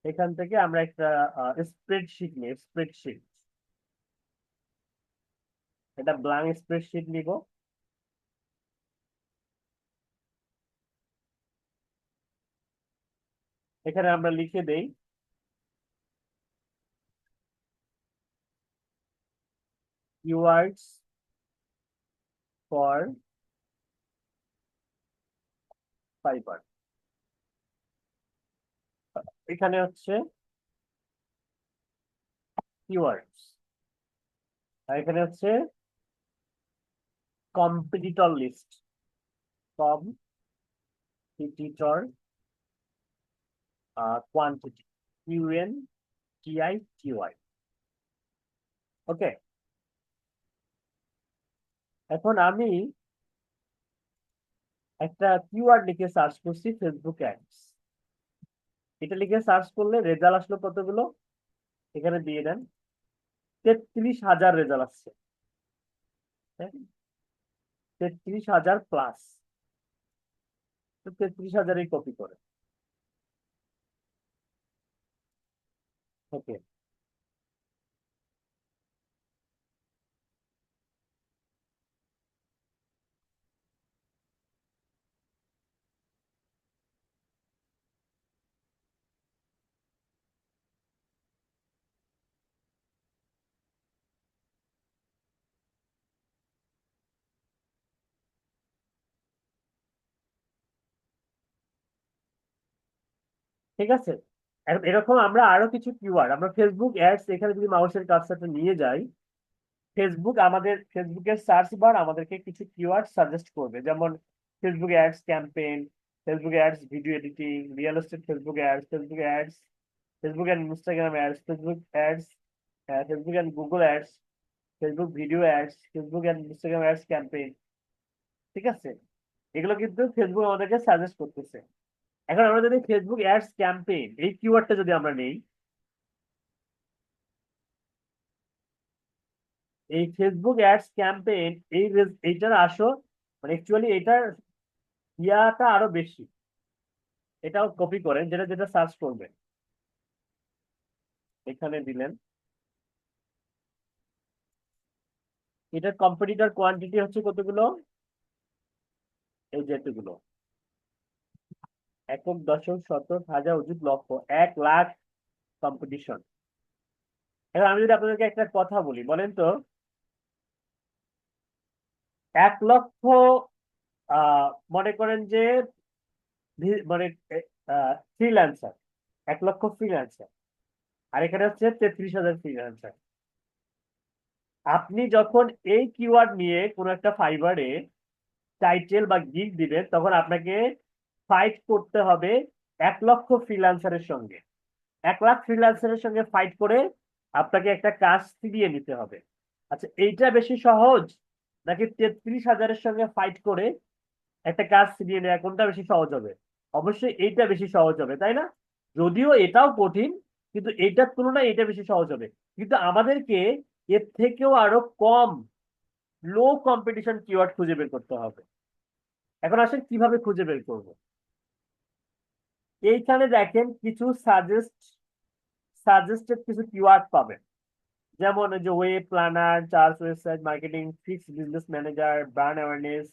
এখান থেকে আমরা একটা স্প্রেডশিট নিই, স্প্রেডশিট, এটা ব্ল্যাঙ্ক স্প্রেডশিট নিব। এখানে আমরা লিখে দেই keywords for Fiverr। এখানে হচ্ছে keywords, আর এখানে হচ্ছে competitor list, competitor quantity, QUANTITY। Okay, এখন আমি একটা কিওয়ার্ড লিখে সার্চ করছি ফেসবুক অ্যাডস। এটা লিখে সার্চ করলে রেজাল্ট আসলো কতগুলো, এখানে দিয়ে দেন 33,000 রেজাল্ট আসছে, 33,000 প্লাস। 33,000 কপি করে। ওকে, ঠিক আছে। এরকম আমরা আরো কিছু কিওয়ার্ড, আমরা ফেসবুক অ্যাডস এখানে যদি মাউসের কার্সারটা নিয়ে যাই, ফেসবুকের সার্চ বার আমাদেরকে কিছু কিওয়ার্ড সাজেস্ট করবে, যেমন Facebook ads campaign, Facebook ads video editing, real estate Facebook ads, Facebook ads, Facebook and Instagram ads, Facebook ads, Facebook and Google ads, Facebook video ads, Facebook and Instagram ads campaign. ঠিক আছে, এগুলো কিন্তু Facebook আমাদেরকে suggest করতেছে। এখন আমরা যদি Facebook ads campaign এই কিওয়ার্ডটা যদি আমরা নেই, এই ফেসবুক অ্যাডস ক্যাম্পেইন এইটার আসো মানে অ্যাকচুয়ালি এটার ইয়াটা আরো বেশি। এটাও কপি করেন, যেটা যেটা সার্চ করবেন এখানে দিলেন, এটার কম্পিটিটর কোয়ান্টিটি হচ্ছে কতগুলো, এই যে এতগুলো, একক দশক শতক হাজার অযুত লক্ষ 1,00,000 কম্পিটিশন। এখন আমি যদি আপনাদেরকে একটা কথা বলি, বলেন তো 1 লক্ষ মনে করেন যে মানে ফ্রিল্যান্সার, 1 লক্ষ ফ্রিল্যান্সার, আর এখানে হচ্ছে 33,000 ফ্রিল্যান্সার। আপনি যখন এই কিওয়ার্ড নিয়ে কোনো একটা ফাইবারে টাইটেল বা গিগ দিবেন, তখন আপনাকে ফাইট করতে হবে 1 লক্ষ ফ্রিল্যান্সারের সঙ্গে। 1 লাখ ফ্রিল্যান্সারের সঙ্গে ফাইট করে আপনাকে একটা কাজ ফিরিয়ে নিতে হবে। আচ্ছা, এইটা বেশি সহজ নাকি 33,000-এর সঙ্গে ফাইট করে একটা কাজ ফিরিয়ে নেওয়া, কোনটা বেশি সহজ হবে? অবশ্যই এইটা বেশি সহজ হবে, তাই না? যদিও এটাও কঠিন, কিন্তু এইটার তুলনায় এটা বেশি সহজ হবে। কিন্তু আমাদেরকে এর থেকেও আরো কম লো কম্পিটিশন কিওয়ার্ড খুঁজে বের করতে হবে। এখন আসেন কিভাবে খুঁজে বের করব। এইখানে দেখেন কিছু সাজেস্টেড কিছু কিওয়ার্ড পাবেন, যেমন ওই যে web planner, charge website marketing, fix business manager, brand awareness,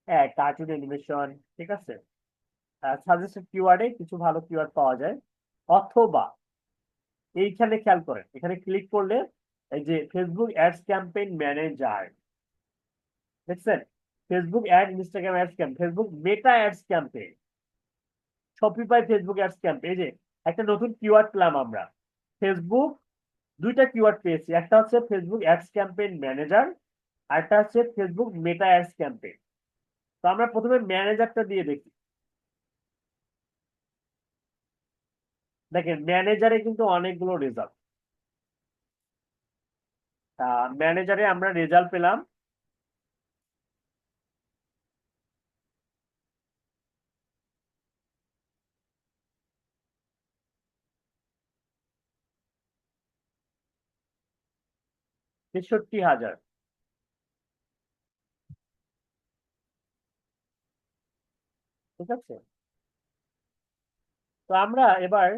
হ্যাঁ, কার্টুন অ্যানিমেশন, ঠিক আছে। সাজেস্টেড কিওয়ার্ডে কিছু ভালো কিওয়ার্ড পাওয়া যায়। অথবা এইখানে খেয়াল করেন, এখানে ক্লিক করলে এই যে ফেসবুক অ্যাডস ক্যাম্পেইন ম্যানেজার, দেখছেন? Facebook ad, Instagram ads campaign, Facebook Meta ads campaign, Shopify Facebook ads campaign. এই যে একটা নতুন কিওয়ার্ড পেলাম আমরা, ফেসবুক, দুইটা কিওয়ার্ড পেয়েছি, একটা হচ্ছে ফেসবুক অ্যাডস ক্যাম্পেইন ম্যানেজার, আর একটা হচ্ছে ফেসবুক মেটা অ্যাডস ক্যাম্পেইন। তো আমরা প্রথমে ম্যানেজারটা দিয়ে দেখি। দেখেন ম্যানেজারে কিন্তু অনেকগুলো রেজাল্ট, ম্যানেজারে আমরা রেজাল্ট পেলাম ছেষট্টি হাজার। ঠিক আছে, তো আমরা এবার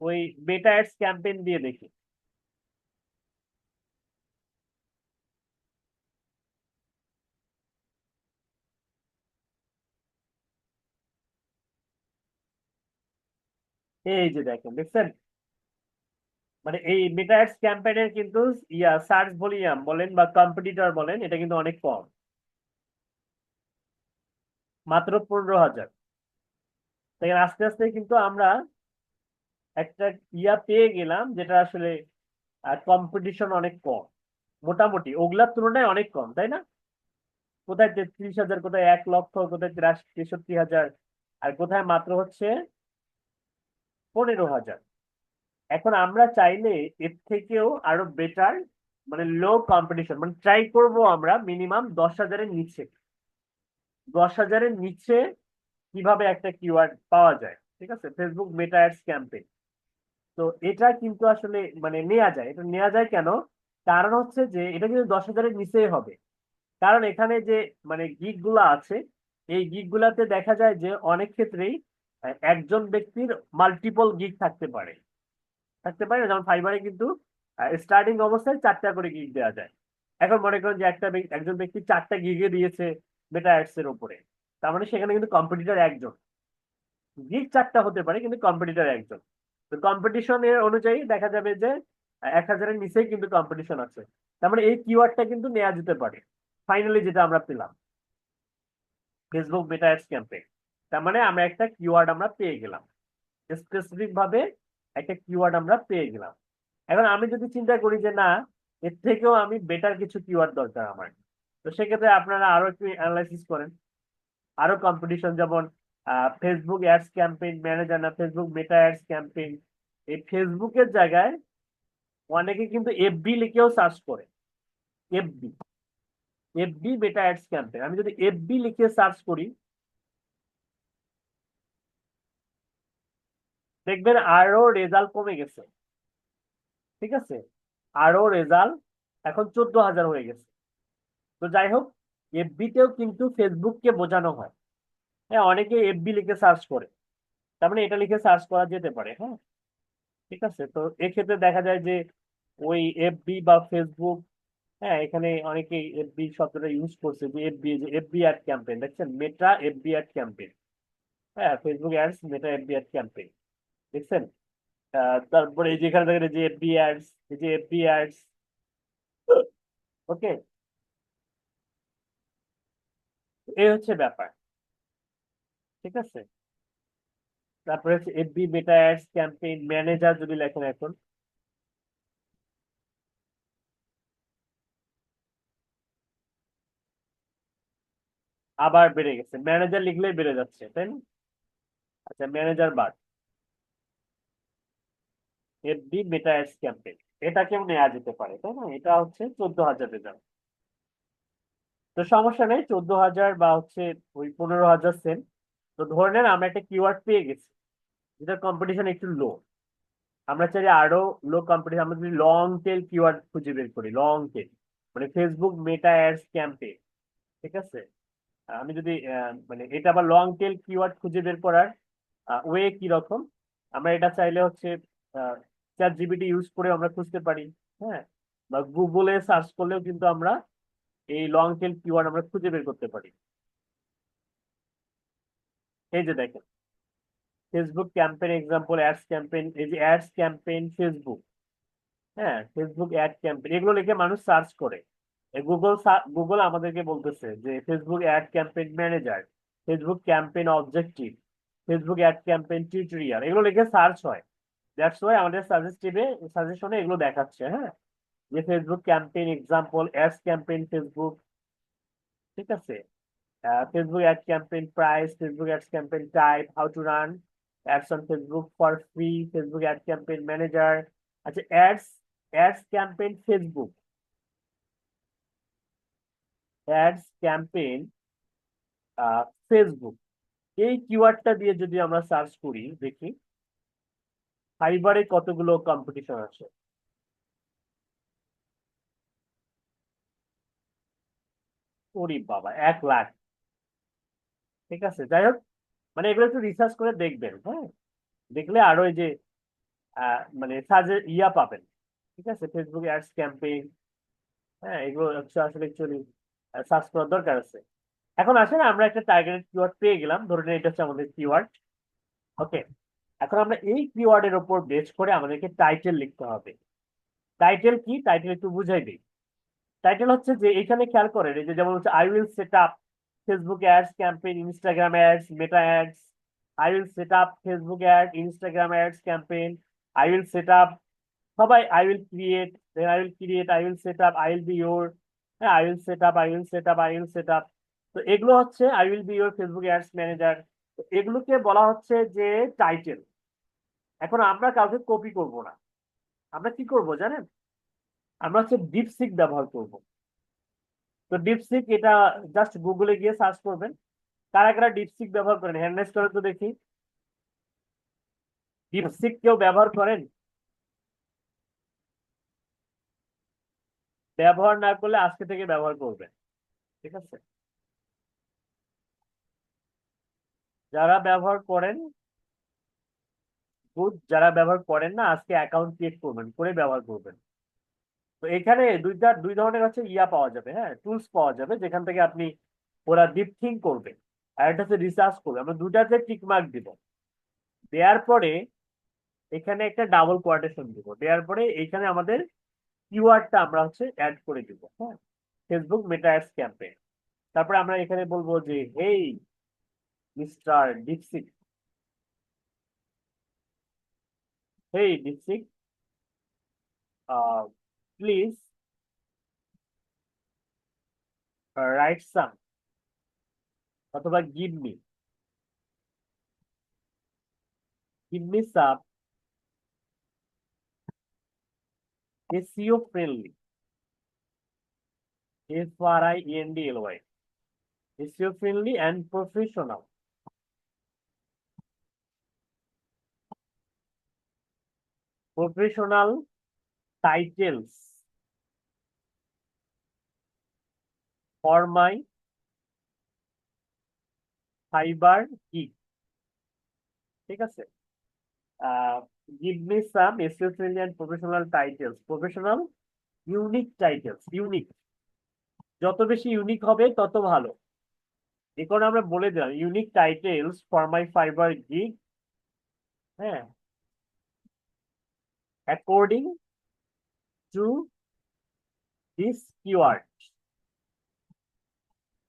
ওই বেটা অ্যাডস ক্যাম্পেইন দিয়ে দেখি। এই যে দেখেন, দেখছেন? মানে এই মেটা অ্যাডস ক্যাম্পেইনের কিন্তু সার্চ ভলিউম বলেন বা কম্পিটিটর বলেন, এটা কিন্তু অনেক কম, মাত্র 15,000। তাই আস্তে আস্তে কিন্তু আমরা একটা পেয়ে গেলাম, যেটা আসলে কম্পিটিশন অনেক কম, মোটামুটি ওগুলার তুলনায় অনেক কম, তাই না? কোথায় 33,000, কোথায় 1 লক্ষ, কোথায় 63,000, আর কোথায় মাত্র হচ্ছে 15,000। এখন আমরা চাইলে এর থেকেও আরো বেটার, মানে লো কম্পিটিশন, মানে ট্রাই করব আমরা মিনিমাম 10,000-এর নিচে। 10,000-এর নিচে কিভাবে একটা কিওয়ার্ড পাওয়া যায়, ঠিক আছে, ফেসবুক মেটা অ্যাডস ক্যাম্পেইন। তো এটা কিন্তু আসলে মানে নেওয়া যায়, এটা নেওয়া যায় কেন? কারণ হচ্ছে যে এটা কিন্তু 10,000-এর নিচেই হবে। কারণ এখানে যে মানে গিগ গুলা আছে, এই গিগ গুলাতে দেখা যায় যে অনেক ক্ষেত্রেই একজন ব্যক্তির মাল্টিপল গিগ থাকতে পারে না? যেমন ফাইবারে কিন্তু স্টার্টিং অবস্থায় 4টা করে গিগ দেওয়া যায়। এখন মনে করেন যে একজন ব্যক্তি 4টা গিগে দিয়েছে মেটা অ্যাডস এর উপরে, তার মানে সেখানে কিন্তু কম্পিটিটর একজন। গিগ 4টা হতে পারে কিন্তু কম্পিটিটর একজন। তো কম্পিটিশন এর অনুযায়ী দেখা যাবে যে 1,000-এর নিচেই কিন্তু কম্পিটিশন আছে। তার মানে এই কিওয়ার্ডটা কিন্তু নেওয়া যেতে পারে। ফাইনালি যেটা আমরা পেলাম ফেসবুক মেটা অ্যাডস ক্যাম্পেইন, তার মানে আমরা একটা কিওয়ার্ড আমরা পেয়ে গেলাম, স্পেসিফিক ভাবে একটা কিওয়ার্ড আমরা পেয়ে গেলাম। এখন আমি যদি চিন্তা করি যে না, এর থেকেও আমি বেটার কিছু কিওয়ার্ড দরকার আমার, তো সেক্ষেত্রে আপনারা আরো একটু অ্যানালাইসিস করেন। আরো কম্পিটিশন, যেমন ফেসবুক অ্যাডস ক্যাম্পেইন ম্যানেজার না ফেসবুক মেটা অ্যাডস ক্যাম্পেইন, এই ফেসবুকের জায়গায় অনেকে কিন্তু এফবি লিখেও সার্চ করে। FB, FB Meta ads campaign, আমি যদি এফবি লিখে সার্চ করি, দেখবেন আরো রেজাল্ট কমে গেছে। ঠিক আছে, আরো রেজাল্ট এখন 14,000 হয়ে গেছে। তো যাই হোক, এফবিতেও কিন্তু ফেসবুককে বোঝানো হয়। হ্যাঁ, অনেকে এফবি লিখে সার্চ করে, তার মানে এটা লিখে সার্চ করা যেতে পারে। হ্যাঁ, ঠিক আছে। তো এক্ষেত্রে দেখা যায় যে ওই এফবি বা ফেসবুক, হ্যাঁ, এখানে অনেকেই এফবি শব্দটা ইউজ করছে, যে এফবি অ্যাড ক্যাম্পেইন, দেখছেন, মেটা এফবি অ্যাড ক্যাম্পেইন। হ্যাঁ, ফেসবুক অ্যাডস মেটা এফবি অ্যাড ক্যাম্পেইন, দেখছেন? তারপরে এই যে এখানে দেখেন এই যে এফবি অ্যাডস, এই যে এফবি অ্যাডস। ওকে, এই হচ্ছে ব্যাপার। ঠিক আছে, তারপরে হচ্ছে FB Meta ads campaign manager যদি লেখেন এখন, আবার বেড়ে গেছে, ম্যানেজার লিখলেই বেড়ে যাচ্ছে, তাই না? আচ্ছা, ম্যানেজার বার এফবি মেটা অ্যাডস ক্যাম্পেইন, এটাকেও নেওয়া যেতে পারে, তাই না? এটা হচ্ছে 14,000 রেজাল্ট। তো সমস্যা নেই, 14,000 বা হচ্ছে ওই 15,000 সেন্ট। তো ধরে নেন আমরা একটা কিওয়ার্ড পেয়ে গেছি যেটা কম্পিটিশন একটু লো। আমরা চাই আরো লো কম্পিটিশন, আমরা যদি লং টেল কিওয়ার্ড খুঁজে বের করি, লং টেল মানে ফেসবুক মেটা অ্যাডস ক্যাম্পেইন। ঠিক আছে, আমি যদি মানে এটা আবার লং টেল কিওয়ার্ড খুঁজে বের করার ওয়ে কি রকম, আমরা এটা চাইলে হচ্ছে চ্যাট জিপিটি ইউজ করে আমরা খুঁজতে পারি। হ্যাঁ, বা গুগলে সার্চ করলেও কিন্তু আমরা এই লং টেল কিওয়ার্ড আমরা খুঁজে বের করতে পারি। এই যে দেখেন, Facebook campaign example ads campaign, এই যে অ্যাডস ক্যাম্পেইন ফেসবুক। হ্যাঁ, ফেসবুক অ্যাড ক্যাম্পেইন এগুলো লিখে মানুষ সার্চ করে। গুগল গুগল আমাদেরকে বলতেছে যে Facebook ad campaign manager, Facebook campaign objective, Facebook ad campaign tutorial, এগুলো লিখে সার্চ হয়। দ্যাটস ওয়াই আমাদের সাজেশনে এগুলো দেখাচ্ছে। হ্যাঁ, যে Facebook campaign example ads campaign Facebook. ঠিক আছে, Facebook ad campaign price, Facebook ads campaign type, how to run ads on Facebook for free, Facebook ad campaign manager. আচ্ছা, ads ads campaign Facebook, ads campaign Facebook, এই কিওয়ার্ডটা দিয়ে যদি আমরা search করি, দেখি ফাইবারে কতগুলো কম্পিটিশন আছে। ওরে বাবা, 1 লাখ! ঠিক আছে, যাই হোক, মানে এগুলো একটু রিসার্চ করে দেখবেন। হ্যাঁ, দেখলে আরো এই যে মানে ইয়া পাবেন। ঠিক আছে, ফেসবুক অ্যাডস ক্যাম্পেইন, হ্যাঁ, এগুলো হচ্ছে আসলে অ্যাকচুয়ালি সার্চ করার দরকার আছে। এখন আসেন, আমরা একটা টার্গেটেড কিওয়ার্ড পেয়ে গেলাম, ধরে নিন এটা হচ্ছে আমাদের কিওয়ার্ড। ওকে, এখন আমরা এই কিওয়ার্ডের উপর বেস করে আমাদেরকে টাইটেল লিখতে হবে। টাইটেল কি, টাইটেল একটু বুঝাই দিই। টাইটেল হচ্ছে যে এখানে খেয়াল করেন, এই যে যেমন হচ্ছে I will set up Facebook ads campaign, Instagram ads, Meta ads. I will set up Facebook ad, Instagram ads campaign. I will set up, সবাই I will create, then I will create, I will set up, I will be your. হ্যাঁ, I will set up, I will set up, I will set up. তো এগুলো হচ্ছে I will be your Facebook ads manager. এগুলোকে বলা হচ্ছে যে title. এখন আমরা কাউকে কপি করব না, আমরা কি করব জানেন? আমরা হচ্ছে ডিপসিক ব্যবহার করব। তো ডিপসিক এটা জাস্ট গুগলে গিয়ে সার্চ করবেন। কারা কারা ডিপসিক ব্যবহার করেন হ্যান্ড রেজ করে তো দেখি। ডিপসিক কেউ ব্যবহার করেন? ব্যবহার না করলে আজকে থেকে ব্যবহার করবেন। ঠিক আছে, যারা ব্যবহার করেন গুড, যারা ব্যবহার করেন না আজকে অ্যাকাউন্ট ক্রিয়েট করবেন, করে ব্যবহার করবেন। তো এখানে দুই ধরনের হচ্ছে ইয়া পাওয়া যাবে, হ্যাঁ, টুলস পাওয়া যাবে যেখান থেকে আপনি ওরা ডিপ থিঙ্ক করবে, আর এটা হচ্ছে রিসার্চ করবে। আমরা দুটাতে টিক মার্ক দিব, দেওয়ার পরে এখানে একটা ডাবল কোয়াটেশন দিব, দেওয়ার পরে এখানে আমাদের কিওয়ার্ডটা আমরা হচ্ছে অ্যাড করে দিব। হ্যাঁ, ফেসবুক মেটা অ্যাডস ক্যাম্পেইন। তারপরে আমরা এখানে বলবো যে hey mister DeepSeek, hey DeepSeek, please write some, অথবা give me some SEO friendly, FRIENDLY, SEO friendly and professional titles for my Fiverr gig। ঠিক আছে, give me some SEO friendly and professional titles, professional unique titles, unique, যত বেশি unique হবে তত ভালো। এখন আমরা বলে দিলাম unique titles for my fibre gig. হ্যাঁ, অ্যাকর্ডিং টু দিস কিওয়ার্ড,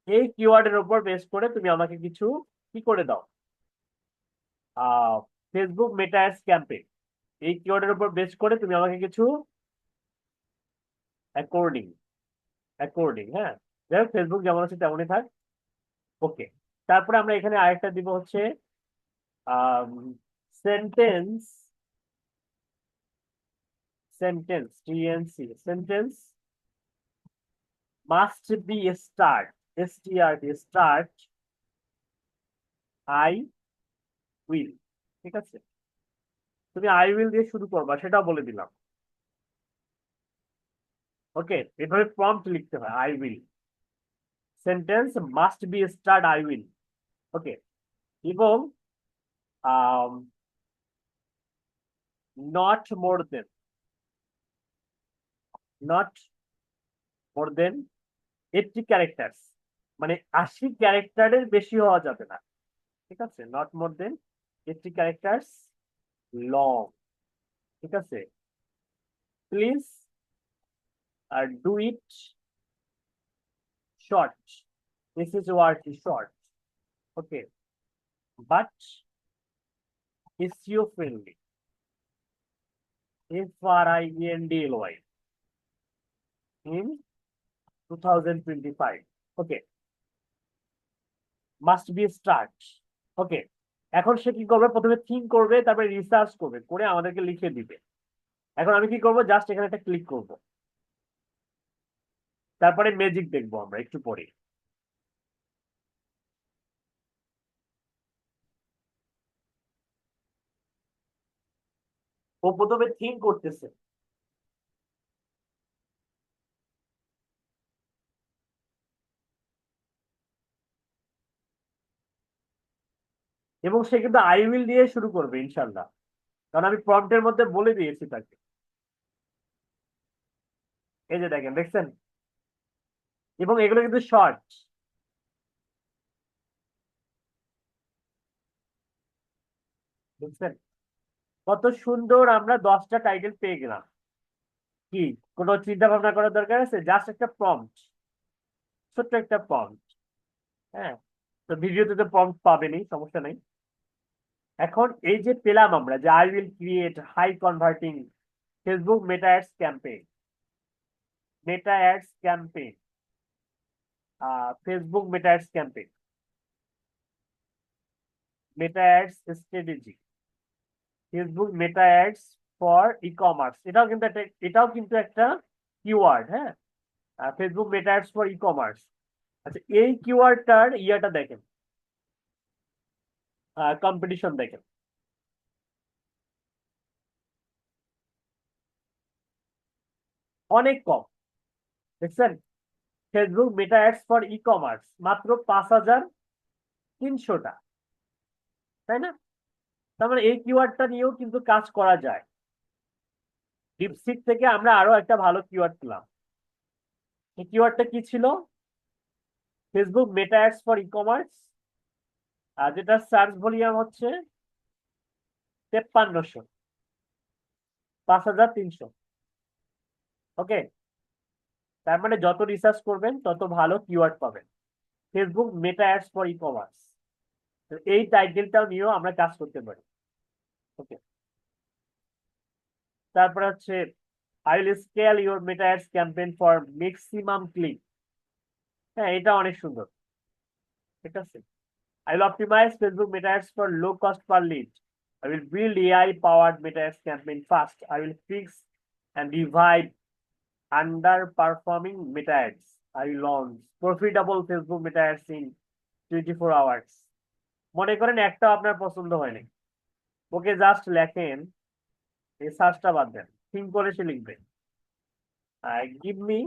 এই কিওয়ার্ডের উপর বেস করে তুমি আমাকে কিছু কি করে দাও, ফেসবুক মেটা অ্যাডস ক্যাম্পেইন, এই কিওয়ার্ডের উপর বেস করে তুমি আমাকে কিছু অ্যাকর্ডিং, অ্যাকর্ডিং, হ্যাঁ, যাই হোক ফেসবুক যেমন আছে তেমনই থাক। ওকে, তারপরে আমরা এখানে আরেকটা দিব হচ্ছে sentence, sentence TNC, sentence must be start, STRT, start I will, ঠিক আছে, তুমি আই উইল দিয়ে শুরু করবা সেটাও বলে দিলাম। ওকে, এভাবে প্রম্পট লিখতে হয়, I will, sentence must be start I will. Okay, এবং not more than, not more than 80 characters, মানে 80 ক্যারেক্টারের বেশি হওয়া যাবে না, ঠিক আছে, not more than 80 characters long, ঠিক আছে, please do it short, this is word short, okay, but SEO friendly, FRIENDLY in 2025, okay, must be start, okay, এখন সে কি করবে, প্রথমে থিঙ্ক করবে, তারপরে রিসার্চ করবে, করে আমাদেরকে লিখে দিবে। এখন আমি কি করব, জাস্ট এখানে একটা ক্লিক করব, তারপরে ম্যাজিক দেখবো আমরা একটু পরে। ও প্রথমে থিঙ্ক করতেছে, এবং সে কিন্তু আই উইল দিয়ে শুরু করবে ইনশাল্লাহ, কারণ আমি প্রম্পটের মধ্যে বলে দিয়েছি তাকে। এই যে দেখেন, দেখছেন, এবং এগুলো কিন্তু শর্ট, বুঝছেন কত সুন্দর, আমরা 10টা টাইটেল পেয়ে গেলাম। কি কোনো চিন্তা ভাবনা করার দরকার আছে, জাস্ট একটা প্রম্পট, ছোট্ট একটা প্রম্পট, হ্যাঁ, তো ভিডিওতে তো প্রম্পট পাবেনই, সমস্যা নেই। এখন এই যে পেলাম আমরা যে I will create high converting Facebook Meta ads campaign, Meta ads campaign, Facebook Meta ads campaign, Meta ads strategy, Facebook Meta ads for E commerce, এটাও কিন্তু একটা কিওয়ার্ড, হ্যাঁ, Facebook Meta ads for E commerce. আচ্ছা, এই কিওয়ার্ডটার ইয়াটা দেখেন, competition দেখেন, অনেক কম, দেখছেন, Facebook Meta ads for e commerce মাত্র 5300টা, তাই না? তার মানে এই কিওয়ার্ডটা নিয়েও কিন্তু কাজ করা যায়। ডিপসিক থেকে আমরা আরো একটা ভালো কিওয়ার্ড পেলাম, এই কিওয়ার্ডটা কি ছিল, Facebook Meta ads for e commerce, আর যেটা সার্চ ভলিউম হচ্ছে 5300, 5300, ওকে, তার মানে যত রিসার্চ করবেন তত ভালো কিওয়ার্ড পাবেন, Facebook Meta ads for e commerce, এই টাইটেলটাও নিয়েও আমরা কাজ করতে পারি। ওকে, তারপরে হচ্ছে I will scale your meta ads campaign for maximum click, হ্যাঁ, এটা অনেক সুন্দর, ঠিক আছে, I will optimize Facebook Meta Ads for low cost per lead. I will build AI powered Meta Ads campaign fast. I will fix and revive underperforming Meta Ads. I will launch profitable Facebook Meta Ads in 24 hours. মনে করেন একটা আপনার পছন্দ হয়নি, ওকে just লেখেন, এই সার্চটা বাদ দেন, think করে সে লিখবে give me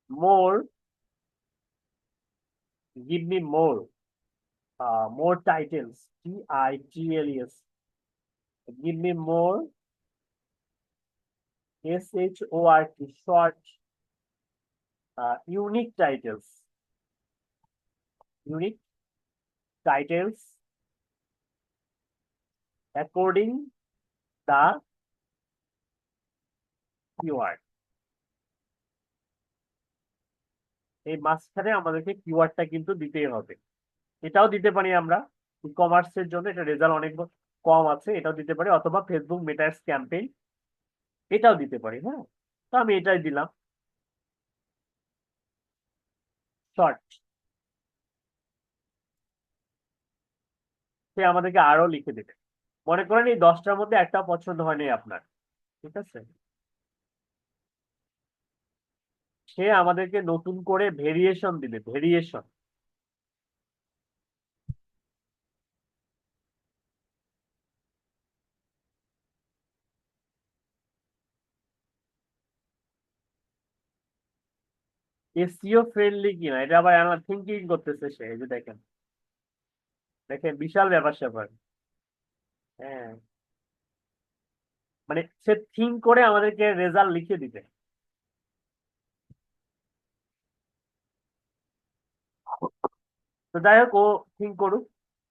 more, give me more titles, TITLES, give me more SHORT, short, unique titles, according the keyword, এই মাঝখানে আমাদেরকে কিওয়ার্ডটা কিন্তু দিতেই হবে। এটাও দিতে পারি আমরা, ই কমার্সের জন্য এটা রেজাল্ট অনেক কম আছে, এটাও দিতে পারি, অথবা ফেসবুক মেটা অ্যাডস ক্যাম্পেইন এটাও দিতে পারি। হ্যাঁ, তো আমি এটাই দিলাম শর্ট। সে আমাদেরকে আরো লিখে দেবে। মনে করেন এই 10টার মধ্যে একটা পছন্দ হয়নি আপনার, ঠিক আছে, সে আমাদেরকে নতুন করে ভেরিয়েশন দিবে, ভেরিয়েশন। এসইও ফ্রেন্ডলি কিনা এটা আবার আমার থিঙ্কিং করতেছে সে, এই যে দেখেন, দেখেন বিশাল ব্যাপার স্যাপার। হ্যাঁ, মানে সে থিঙ্ক করে আমাদেরকে রেজাল্ট লিখে দিবে। তো যাই হোক, ও থিঙ্ক করুক।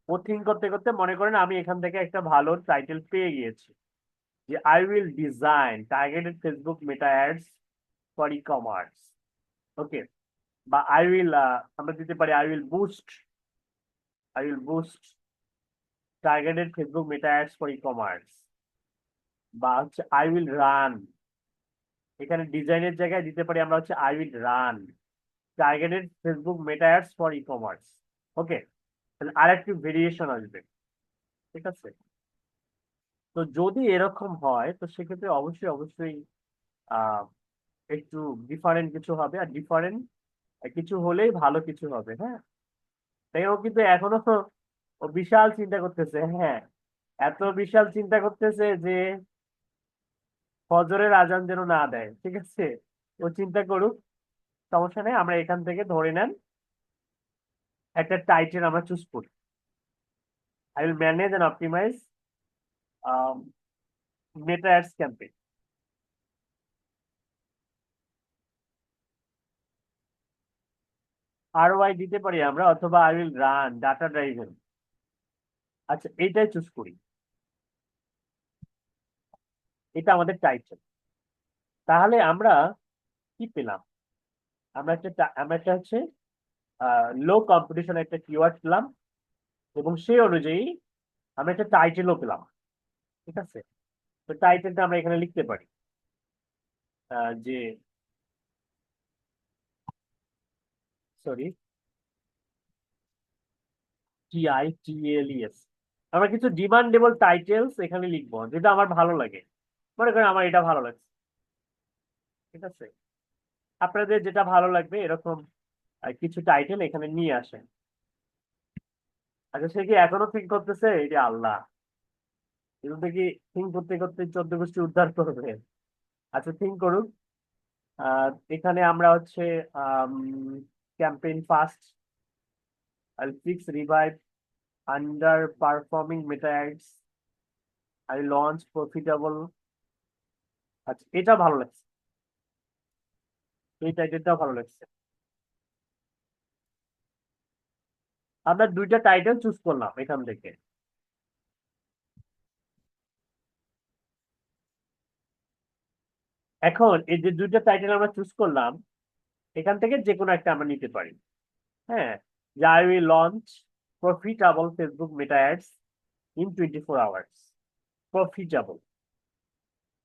ও থিঙ্ক করতে করতে মনে করেন আমি এখান থেকে একটা ভালো টাইটেল পেয়ে গিয়েছি, যে I will design targeted Facebook Meta ads for e commerce. Okay, বা আই উইল, আমরা দিতে পারি I will boost targeted Facebook Meta ads for e commerce, বা হচ্ছে আই উইল রান, এখানে ডিজাইনের জায়গায় দিতে পারি আমরা হচ্ছে I will run targeted Facebook Meta ads for e commerce. Okay, তাহলে আর একটু ভেরিয়েশন আসবে, ঠিক আছে। তো যদি এরকম হয় তো সেক্ষেত্রে অবশ্যই অবশ্যই আহ একটু ডিফারেন্ট কিছু হবে, আর ডিফারেন্ট কিছু হলেই ভালো কিছু হবে। হ্যাঁ, তাই ও কিন্তু এখনো ও বিশাল চিন্তা করতেছে। হ্যাঁ, এত বিশাল চিন্তা করতেছে যে ফজরের আজান যেন না দেয়, ঠিক আছে। ও চিন্তা করুক, সমস্যা নেই। আমরা এখান থেকে ধরে নেন একটা টাইটেল আমরা চুজ করি, I will manage and optimize Meta ads campaign. ROI দিতে পারি আমরা, অথবা I will run data driven. আচ্ছা, এইটাই চুজ করি, এটা আমাদের টাইটেল। তাহলে আমরা কি পেলাম? আমরা একটা হচ্ছে লো কম্পিটিশন একটা কিওয়ার্ড পেলাম, এবং সেই অনুযায়ী আমরা একটা টাইটেলও পেলাম, ঠিক আছে। তো টাইটেলটা আমরা এখানে লিখতে পারি যে, সরি, TITLES, আমরা কিছু ডিমান্ডেবল টাইটেলস এখানে লিখবো যেটা আমার ভালো লাগে। মনে করেন আমার এটা ভালো লাগছে, ঠিক আছে। আপনাদের যেটা ভালো লাগবে এরকম কিছু টাইটেল এখানে নিয়ে আসেন। আচ্ছা, সে কি এখনো থিঙ্ক করতেছে? এই যে আল্লাহ, এগুলো কি থিঙ্ক করতে করতে 14 গোষ্ঠী উদ্ধার করবে? আচ্ছা, থিঙ্ক করুক। এখানে আমরা হচ্ছে campaign fast, I fix revive under performing meta ads, I launch profitable. আচ্ছা, এটা ভালো লাগছে, এই টাইটেলটাও ভালো লাগছে। আমরা দুইটা টাইটেল চুজ করলাম এখান থেকে। এখন এই যে দুইটা টাইটেল আমরা চুজ করলাম, এখান থেকে যে কোনো একটা আমরা নিতে পারি। হ্যাঁ, যে I will launch profitable Facebook Meta ads in 24 hours. Profitable,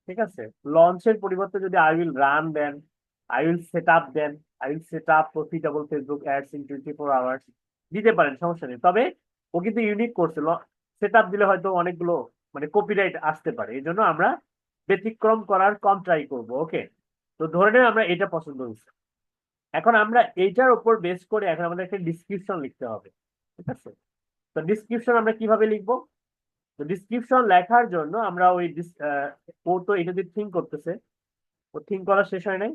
ঠিক আছে। লঞ্চের পরিবর্তে যদি আই উইল রান দেন, আই উইল সেট আপ দেন, I will set up profitable Facebook ads in 24 hours দিতে পারেন, সমস্যা নেই। তবে ও কিন্তু ইউনিক করছিল, সেট আপ দিলে হয়তো অনেকগুলো মানে কপিরাইট আসতে পারে, এই জন্য আমরা ব্যতিক্রম করার কম ট্রাই করব। ওকে, তো ধরে নেন আমরা এটা পছন্দ হয়েছে। এখন আমরা এইটার উপর বেস করে এখন আমাদের একটা ডিসক্রিপশন লিখতে হবে, ঠিক আছে। তো ডিসক্রিপশন আমরা কিভাবে লিখবো? তো ডিসক্রিপশন লেখার জন্য আমরা ওই ও তো এটা দিয়ে থিঙ্ক করতেছে, ও থিঙ্ক করা শেষ হয় নাই,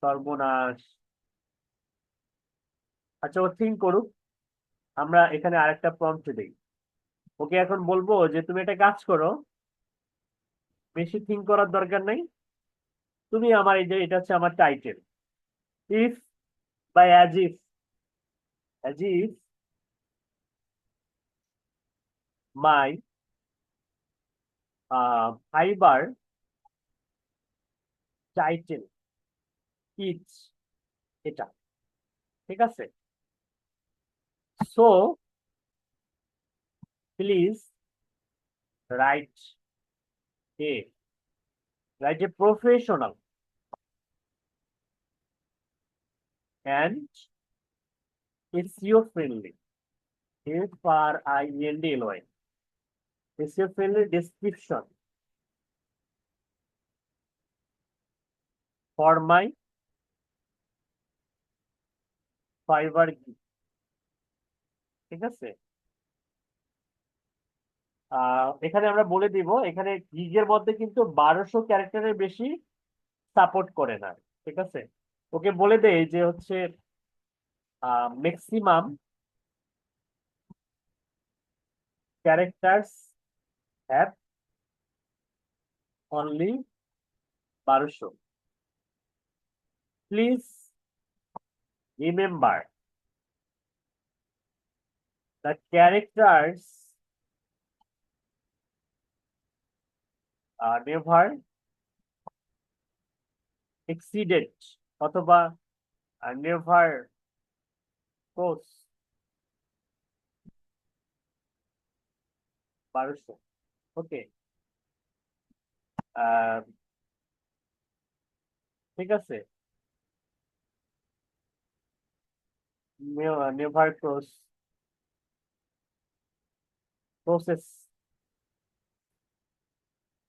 সর্বনাশ। আচ্ছা, ও থিঙ্ক করুক, আমরা এখানে আরেকটা প্রম্পট দিই। ওকে এখন বলবো যে তুমি একটা কাজ করো, বেশি থিঙ্ক করার দরকার নাই, তুমি আমার এই যে এটা হচ্ছে আমার টাইটেল, ইফ বা as if my Fiverr title, each, এটা, ঠিক আছে? So please write a professional and SEO friendly, FRIENDLY, SEO friendly description for my Fiverr gig, ঠিক আছে? এখানে আমরা বলে দিব, এখানে গিগের মধ্যে কিন্তু 1200 ক্যারেক্টারের বেশি সাপোর্ট করে না, ঠিক আছে? ওকে বলে দেই যে হচ্ছে maximum characters have only 1200, please remember the characters never exceeded অথবা never cross 1200, ওকে? ঠিক আছে, নেভার ক্রস প্রসেস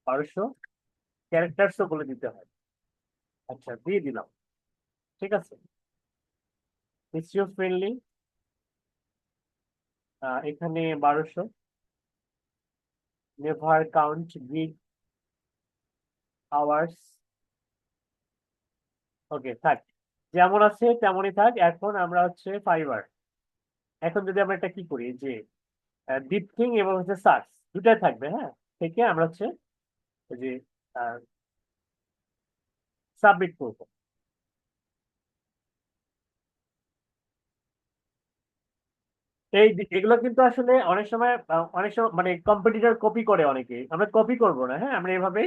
1200 ক্যারেক্টার্স বলে দিতে হয়। আচ্ছা, দিয়ে দিলাম, ঠিক আছে? এসইও ফ্রেন্ডলি, এখানে 1200, নেভার কাউন্ট গিগ আওয়ার্স, ওকে থাক, যেমন আছে তেমনই থাক। এখন আমরা হচ্ছে ফাইবার, এখন যদি আমরা এটা কি করি যে ডিপথিং এবং হচ্ছে সার্চ দুটাই থাকবে, হ্যাঁ, থেকে আমরা হচ্ছে ওই যে সাবমিট করবো। এগুলো কিন্তু আসলে অনেক সময় মানে কম্পিটিটর কপি করে অনেকে, আমরা কপি করব না, হ্যাঁ, আমরা এভাবে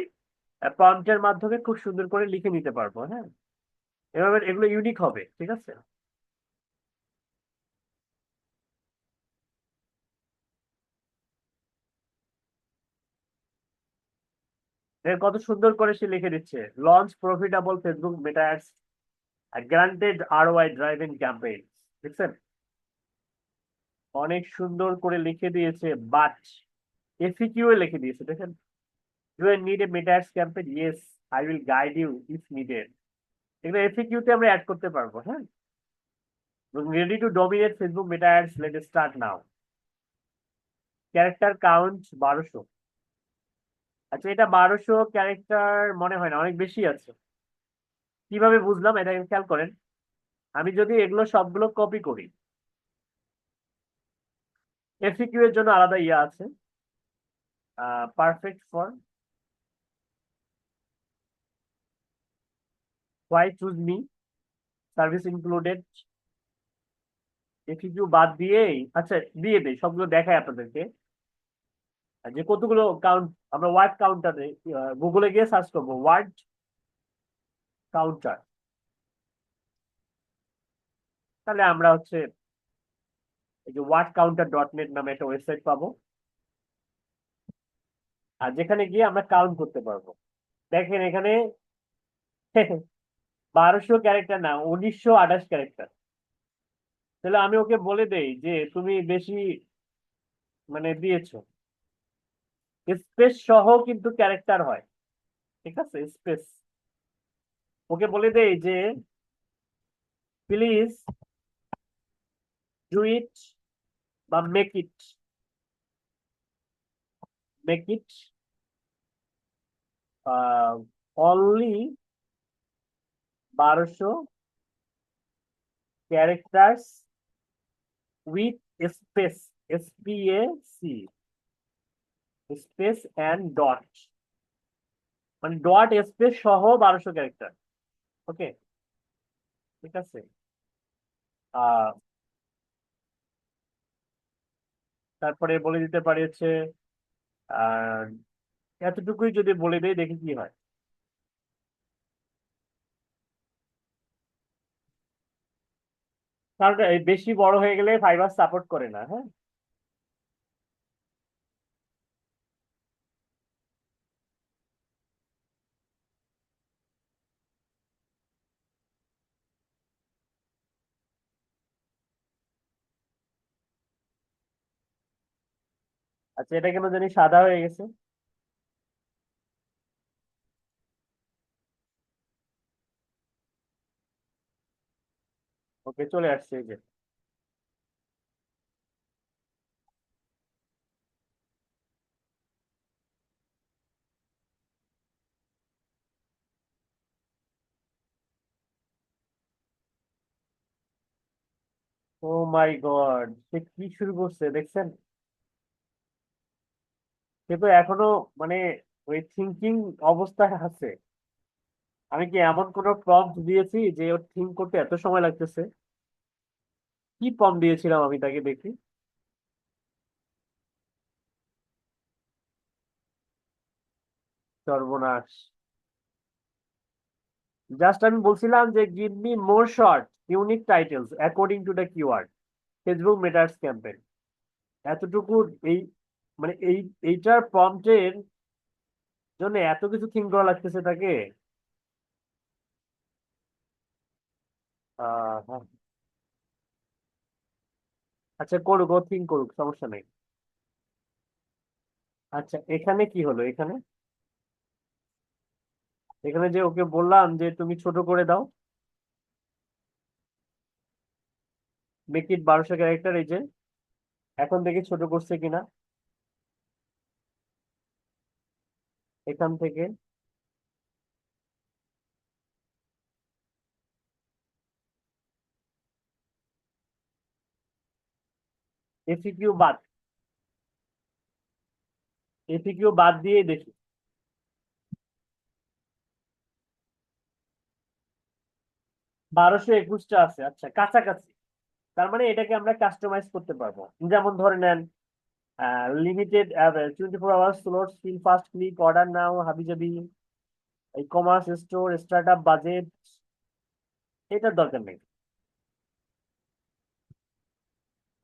প্রম্পটের মাধ্যমে খুব সুন্দর করে লিখে নিতে পারবো, হ্যাঁ, এভাবে এগুলো ইউনিক হবে, ঠিক আছে? কত সুন্দর করে সে লিখে দিচ্ছে, launch profitable Facebook Meta ads granted ROI driving campaign, দেখছেন? অনেক সুন্দর করে লিখে দিয়েছে, বাট FAQ এ লিখে দিয়েছে, দেখেন, you need a Meta ads campaign, yes I will guide you if needed. এগুলো FAQ তে আমরা অ্যাড করতে পারবো, হ্যাঁ। Ready to dominate Facebook Meta ads, let start now. Character count 1200, আচ্ছা এটা 1200 ক্যারেক্টার মনে হয় না, অনেক বেশি আছে। কিভাবে বুঝলাম এটা খেয়াল করেন, আমি যদি এগুলো সবগুলো কপি করি, FAQ এর জন্য আলাদা ইয়ে আছে, perfect for, why choose me, service included, FAQ বাদ দিয়েই, আচ্ছা দিয়ে দেই, সবগুলো দেখায় আপনাদেরকে যে কতগুলো কাউন্ট। আমরা ওয়ার্ড কাউন্টারে গুগলে গিয়ে সার্চ করবো ওয়ার্ড কাউন্টার, তাহলে আমরা হচ্ছে এই যে wordcounter.net নামে একটা ওয়েবসাইট পাবো, আর যেখানে গিয়ে আমরা কাউন্ট করতে পারবো। দেখেন এখানে 1200 ক্যারেক্টার না, 1928 ক্যারেক্টার। তাহলে আমি ওকে বলে দেই যে তুমি বেশি মানে দিয়েছো, স্পেস সহ কিন্তু ক্যারেক্টার হয়, ঠিক আছে? স্পেস, ওকে বলে দেই যে প্লিজ ডু ইট বা make it only 1200 characters with space, SPAC, space and dot, মানে ডট স্পেস সহ 1200 ক্যারেক্টার, ওকে? ঠিক আছে, তারপরে বলে দিতে পারি হচ্ছে এতটুকুই যদি বলে দেই, দেখি কি হয়। কারণ এই বেশি বড় হয়ে গেলে ফাইবার সাপোর্ট করে না। হ্যাঁ, আচ্ছা, এটা কেন জানি সাদা হয়ে গেছে। ওকে, চলে আসছে এই যে। ও মাই গড, সে কি শুরু করছে দেখছেন? সে তো এখনো মানে ওই থিঙ্কিং অবস্থায় আছে। আমি কি এমন কোনো প্রম্পট দিয়েছি যে ওর থিঙ্ক করতে এত সময় লাগতেছে? কি প্রম্পট দিয়েছিলাম আমি তাকে, দেখি। সর্বনাশ। জাস্ট আমি বলছিলাম যে give me more short unique titles according to the keyword Facebook matters campaign. এতটুকু এই মানে এইটার প্রম্পটের জন্য এত কিছু থিঙ্ক করা লাগতেছে তাকে। হ্যাঁ। আচ্ছা, করুক, ও থিঙ্ক করুক, সমস্যা নেই। আচ্ছা, এখানে কি হলো? এখানে এখানে যে ওকে বললাম যে তুমি ছোট করে দাও, মেক ইট 1200 ক্যারেক্টার, এই যে এখন দেখি ছোট করছে কিনা। এখান থেকে এফিকিউ বাদ, এফিকিউ বাদ দিয়ে দেখি। 1221টা আছে, আচ্ছা কাছাকাছি। তার মানে এটাকে আমরা কাস্টমাইজ করতে পারবো। যেমন ধরে নেন limited 24 hours slot, fill fast, click, order now, হাবিজাবি, ecommerce store, startup, budget. এটার দরকার নেই।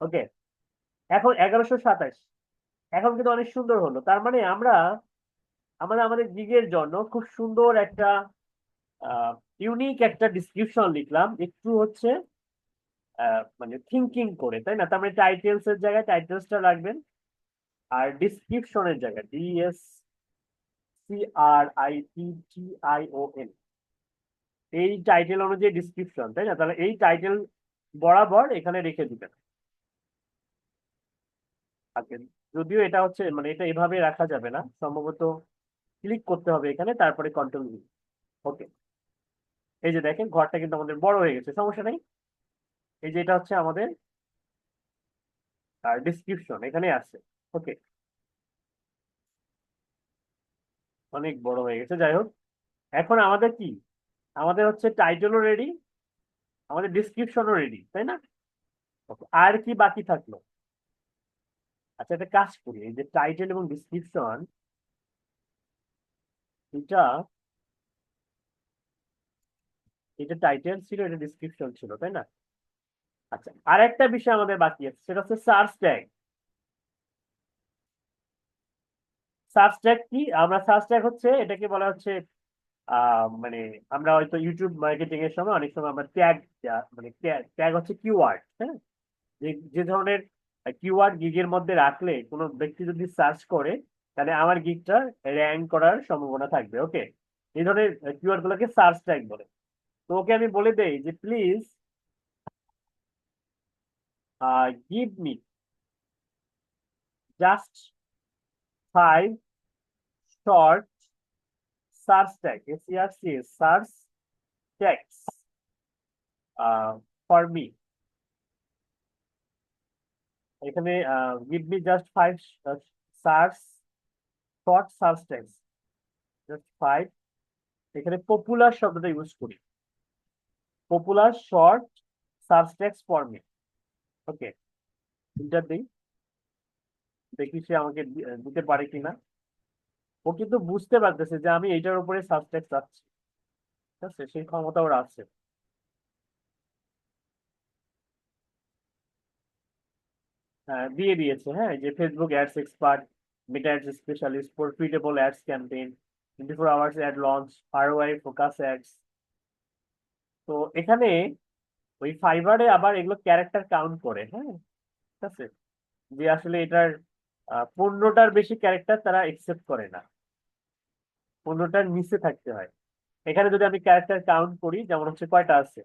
ওকে, এখন 1127, এখন কিন্তু অনেক সুন্দর হলো। তার মানে আমরা আমাদের গিগের জন্য খুব সুন্দর একটা ইউনিক একটা ডিসক্রিপশন লিখলাম, একটু হচ্ছে মানে থিঙ্কিং করে, তাই না? তার মানে টাইটেলস এর জায়গায় টাইটেলসটা রাখবেন, আর ডিসক্রিপশনের জায়গায় DSCRIPTION, এই টাইটেল অনুযায়ী ডিসক্রিপশন, তাই না? তাহলে এই টাইটেল বরাবর এখানে রেখে দিবেন। আগে যদিও এটা হচ্ছে মানে এটা এভাবে রাখা যাবে না, সম্ভবত ক্লিক করতে হবে এখানে, তারপরে কন্ট্রোল ভি। ওকে, এই যে দেখেন ঘরটা কিন্তু আমাদের বড় হয়ে গেছে, সমস্যা নেই। এই যে এটা হচ্ছে আমাদের ডিসক্রিপশন, এখানে আছে। ওকে, অনেক বড় হয়ে গেছে, যাই হোক। এখন আমাদের কি, আমাদের হচ্ছে টাইটেলও রেডি, আমাদের ডিসক্রিপশনও রেডি, তাই না? Okay, আর কি বাকি থাকলো? আচ্ছা, একটা কাজ করি, এই যে টাইটেল এবং ডিসক্রিপশন, এটা এটা টাইটেল ছিল, এটা ডিসক্রিপশন ছিল, তাই না? আচ্ছা, আর একটা বিষয় আমাদের বাকি আছে, সেটা হচ্ছে সার্চ ট্যাগ। সার্চ ট্যাগ কি? আমরা সার্চ ট্যাগ হচ্ছে এটাকে বলা হচ্ছে মানে আমরা হয়তো ইউটিউব মার্কেটিং এর সময় অনেক সময় আমরা ট্যাগ, মানে ট্যাগ হচ্ছে কিওয়ার্ড, হ্যাঁ। যে যে ধরনের কিওয়ার্ড গিগের মধ্যে রাখলে কোনো ব্যক্তি যদি সার্চ করে, তাহলে আমার গিগটা র্যাঙ্ক করার সম্ভাবনা থাকবে। ওকে, এই ধরনের কিওয়ার্ড গুলোকে সার্চ ট্যাগ বলে। তো ওকে আমি বলে দেই যে please give me just 5 short search tag, SERCH search tags for me. এখানে give me just 5 search short search tags, just 5। এখানে পপুলার শব্দটা ইউজ করি, popular short search tags for me. Okay, enter দিই, দেখি সে আমাকে দিতে পারে কিনা। ও কিন্তু বুঝতে পারতেছে যে আমি এইটার উপরে সার্চ ট্যাগ চাচ্ছি, ঠিক আছে? সেই ক্ষমতা ওর আছে। দিয়ে দিয়েছে, হ্যাঁ, যে Facebook ads expert, Meta ads specialist, profitable ads campaign, 24 hours ad launch, ROI focus ads. তো এখানে ওই ফাইবারে আবার এগুলো ক্যারেক্টার কাউন্ট করে, হ্যাঁ, ঠিক আছে, যে আসলে এটার 15টার বেশি ক্যারেক্টার তারা একসেপ্ট করে না, 15টার নিচে থাকতে হয়। এখানে যদি আমি ক্যারেক্টার কাউন্ট করি, যেমন হচ্ছে কয়টা আছে,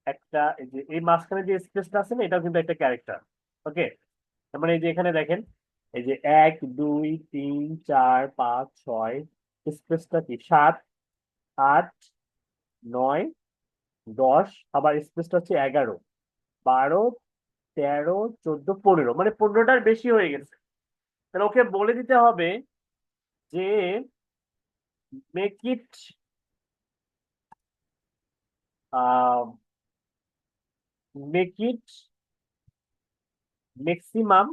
একটা, এই যে এই মাঝখানে যে স্পেসটা আছে না, এটাও কিন্তু একটা ক্যারেক্টার। ওকে, তার মানে এই যে এখানে দেখেন, এই যে 1 2 3 4 5 6, স্পেসটা কি 7 8 9 10, আবার স্পেসটা হচ্ছে 11 12 13 14 15, মানে 15টার বেশি হয়ে গেছে। তাহলে ওকে বলে দিতে হবে যে make it make it maximum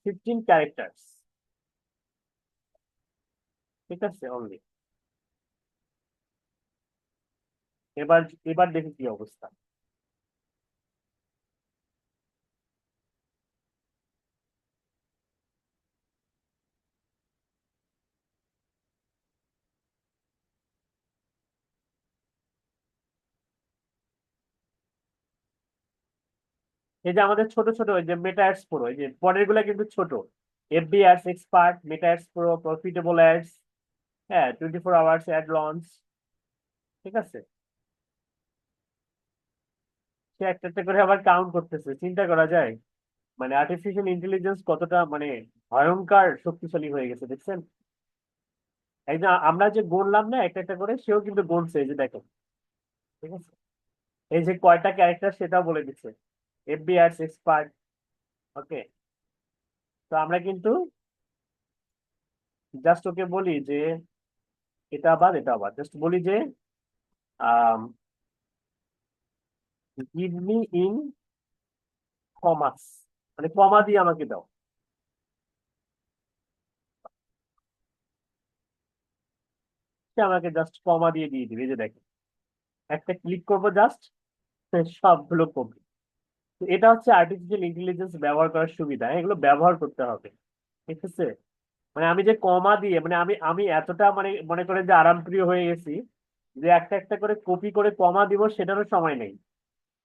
15 characters, ঠিক আছে অনলি। এবার এবার দেখি কি অবস্থা। এই যে আমাদের ছোট ছোট ওই যে মেটা অ্যাডস প্রো, এই যে পরের গুলা কিন্তু ছোট, FB ads expert, Meta ads pro, profitable ads, হ্যাঁ, 24 আওয়ার্স অ্যাড লঞ্চ, ঠিক আছে। সে একটা একটা করে আবার কাউন্ট করতেছে, চিন্তা করা যায় মানে আর্টিফিশিয়াল ইন্টেলিজেন্স কতটা মানে ভয়ঙ্কর শক্তিশালী হয়ে গেছে, দেখছেন। একদম আমরা যে গুনলাম না একটা একটা করে, সেও কিন্তু গুনছে, এই যে দেখো, ঠিক আছে, এই যে কয়টা ক্যারেক্টার সেটাও বলে দিচ্ছে, এফবি অ্যাডস এক্সপার্ট। ওকে, তো আমরা কিন্তু জাস্ট ওকে বলি যে এটা আবার এটা আবার, জাস্ট বলি যে গিভ মি ইন কমাস, মানে কমা দিয়ে আমাকে দাও। সে আমাকে জাস্ট কমা দিয়ে দিয়ে দিবে, এই যে দেখো, একটা ক্লিক করবো জাস্ট, সবগুলো কমবে। তো এটা হচ্ছে আর্টিফিশিয়াল ইন্টেলিজেন্স ব্যবহার করার সুবিধা, এগুলো ব্যবহার করতে হবে, ঠিক আছে। মানে আমি যে কমা দিয়ে, মানে আমি আমি এতটা মানে মনে করেন যে আরামপ্রিয় হয়ে গেছি যে একটা একটা করে কপি করে কমা দিব সেটারও সময় নেই।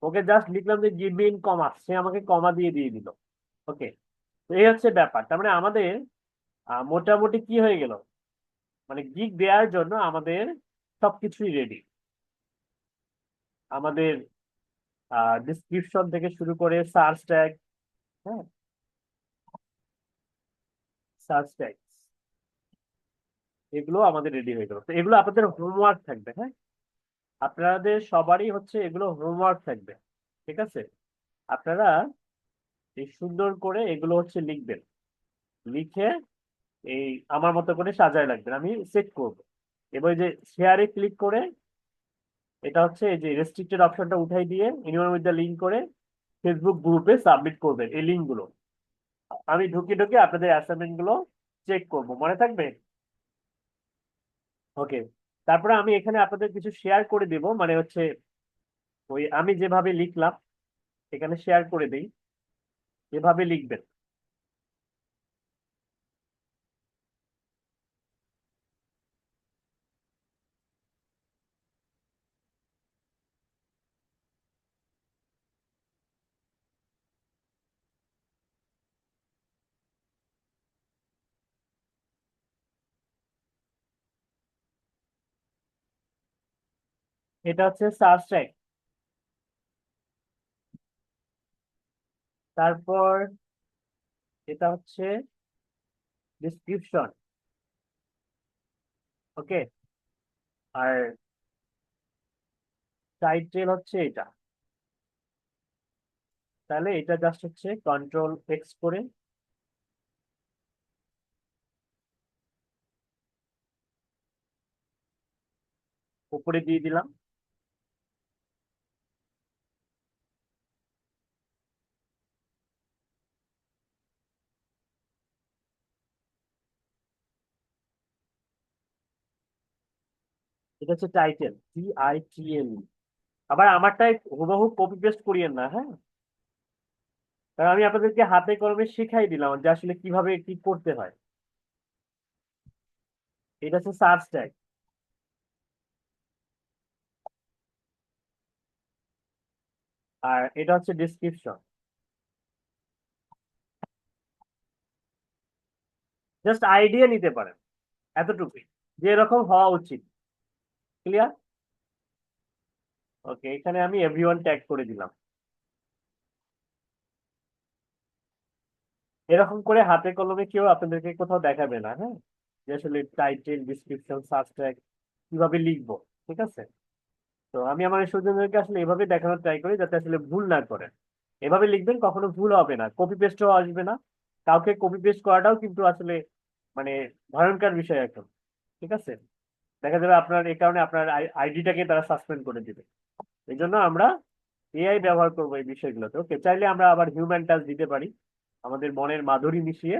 ওকে জাস্ট লিখলাম যে গিভ মি ইন কমাস, সে আমাকে কমা দিয়ে দিয়ে দিল। ওকে, তো এই হচ্ছে ব্যাপার। তার মানে আমাদের মোটামুটি কি হয়ে গেল, মানে গিগ দেওয়ার জন্য আমাদের সবকিছুই রেডি। আমাদের ডিসক্রিপশন থেকে শুরু করে সার্চ ট্যাগ, হ্যাঁ, সার্চ ট্যাগ, এগুলো আমাদের রেডি হয়ে গেল। তো এগুলো আপনাদের হোমওয়ার্ক থাকবে, হ্যাঁ, আপনাদের সবারই হচ্ছে এগুলো হোমওয়ার্ক থাকবে, ঠিক আছে। আপনারা এই সুন্দর করে এগুলো হচ্ছে লিখবেন, লিখে এই আমার মতো করে সাজায় রাখবেন, আমি চেক করব। এবার এই যে শেয়ারে ক্লিক করে, এটা হচ্ছে এই যে রেস্ট্রিক্টেড অপশনটা উঠাই দিয়ে এনিওয়ার উইথ দ্য লিঙ্ক করে ফেসবুক গ্রুপে সাবমিট করবেন এই লিঙ্ক গুলো। আমি ঢুকে ঢুকে আপনাদের অ্যাসাইনমেন্ট গুলো চেক করব, মনে থাকবে। ওকে, তারপরে আমি এখানে আপনাদের কিছু শেয়ার করে দেব, মানে হচ্ছে ওই আমি যেভাবে লিখলাম এখানে শেয়ার করে দিই, এভাবে লিখবেন। এটা হচ্ছে সার্চ ট্যাগ, তারপর এটা হচ্ছে ডিসক্রিপশন। ওকে, আর টাইটেল হচ্ছে এটা। তাহলে এটা জাস্ট হচ্ছে কন্ট্রোল এক্স করে উপরে দিয়ে দিলাম। এটা হচ্ছে টাইটেল, TITLE। আবার আমারটাই হুবহু কপি পেস্ট করিয়েন না, হ্যাঁ, কারণ আমি আপনাদেরকে হাতে কলমে শিখাই দিলাম যে আসলে কিভাবে কি করতে হয়। এটা হচ্ছে সার্চ ট্যাগ, আর এটা হচ্ছে ডিসক্রিপশন। জাস্ট আইডিয়া নিতে পারেন এতটুকুই, যে এরকম হওয়া উচিত। ক্লিয়ার? ওকে, এখানে আমি এভরিওয়ান ট্যাগ করে দিলাম। এরকম করে হাতে কলমে কেউ আপনাদেরকে কোথাও দেখাবে না, হ্যাঁ, যে আসলে টাইটেল, ডিসক্রিপশন, সাবস্ট্যাক কিভাবে লিখবো। ঠিক আছে? তো আমি আমার স্টুডেন্টদেরকে আসলে এভাবে দেখানোর ট্রাই করি যাতে আসলে ভুল না করেন। এভাবে লিখবেন, কখনো ভুল হবে না, কপি পেস্টও আসবে না। কাউকে কপি পেস্ট করাটাও কিন্তু আসলে মানে ভয়ঙ্কর বিষয় এখন। ঠিক আছে? দেখা যাবে আপনার এই কারণে আপনার আইডিটাকে তারা সাসপেন্ড করে দিবে। এই জন্য আমরা এআই ব্যবহার করবো এই বিষয়গুলোতে। ওকে, চাইলে আমরা আবার হিউম্যান টাচ দিতে পারি, আমাদের মনের মাধুরী মিশিয়ে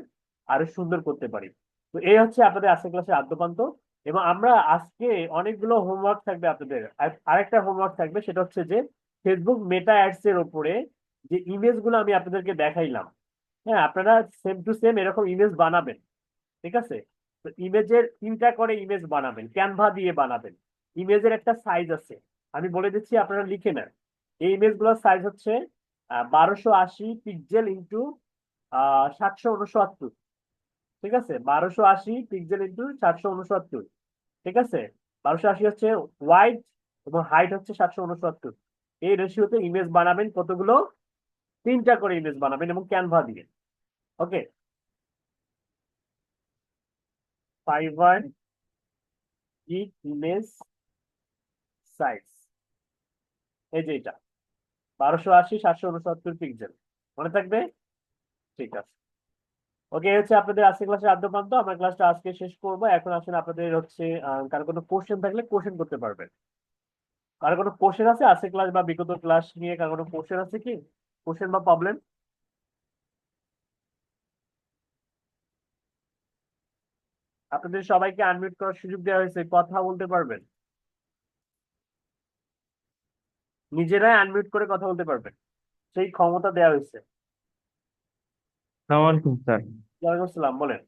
আরো সুন্দর করতে পারি। তো এই হচ্ছে আপনাদের আজকের ক্লাসের আদ্যপান্ত। এবং আমরা আজকে অনেকগুলো হোমওয়ার্ক থাকবে আপনাদের। আরেকটা হোমওয়ার্ক থাকবে, সেটা হচ্ছে যে ফেসবুক মেটা অ্যাডস এর উপরে যে ইমেজ গুলো আমি আপনাদেরকে দেখাইলাম, হ্যাঁ, আপনারা সেম টু সেম এরকম ইমেজ বানাবেন। ঠিক আছে? তো ইমেজের 3টা করে ইমেজ বানাবেন, ক্যানভা দিয়ে বানাবেন। ইমেজের একটা সাইজ আছে, আমি বলে দিচ্ছি, আপনারা লিখে নেন। এই ইমেজ গুলোর সাইজ হচ্ছে 1280 পিক্সেল ইন্টু 769। ঠিক আছে? 1280 পিক্সেল ইন্টু 769। ঠিক আছে? 1280 হচ্ছে ওয়াইড এবং হাইট হচ্ছে 769। এই রেশিওতে ইমেজ বানাবেন। কতগুলো? 3টা করে ইমেজ বানাবেন এবং ক্যানভা দিয়ে। ওকে, ফাইবার ইমেজ সাইজ এই যে এটা 1280 769 পিক্সেল। মনে থাকবে? ঠিক আছে। ওকে, হচ্ছে আপনাদের আজকে ক্লাসের আদ্যপান্ত। আমরা ক্লাসটা আজকে শেষ করবো। এখন আসলে আপনাদের হচ্ছে কারো কোনো কোশ্চেন থাকলে কোশ্চেন করতে পারবেন। কারো কোনো কোশ্চেন আছে আজকে ক্লাস বা বিগত ক্লাস নিয়ে? কারো কোনো কোশ্চেন আছে কি? কোশ্চেন বা প্রবলেম? আপনাদের সবাইকে আনমিউট করার সুযোগ দেওয়া হয়েছে, কথা বলতে পারবেন, নিজেরাই আনমিউট করে কথা বলতে পারবেন, সেই ক্ষমতা দেওয়া হয়েছে। আসসালামু আলাইকুম স্যার। ওয়ালাইকুম আসসালাম, বলেন।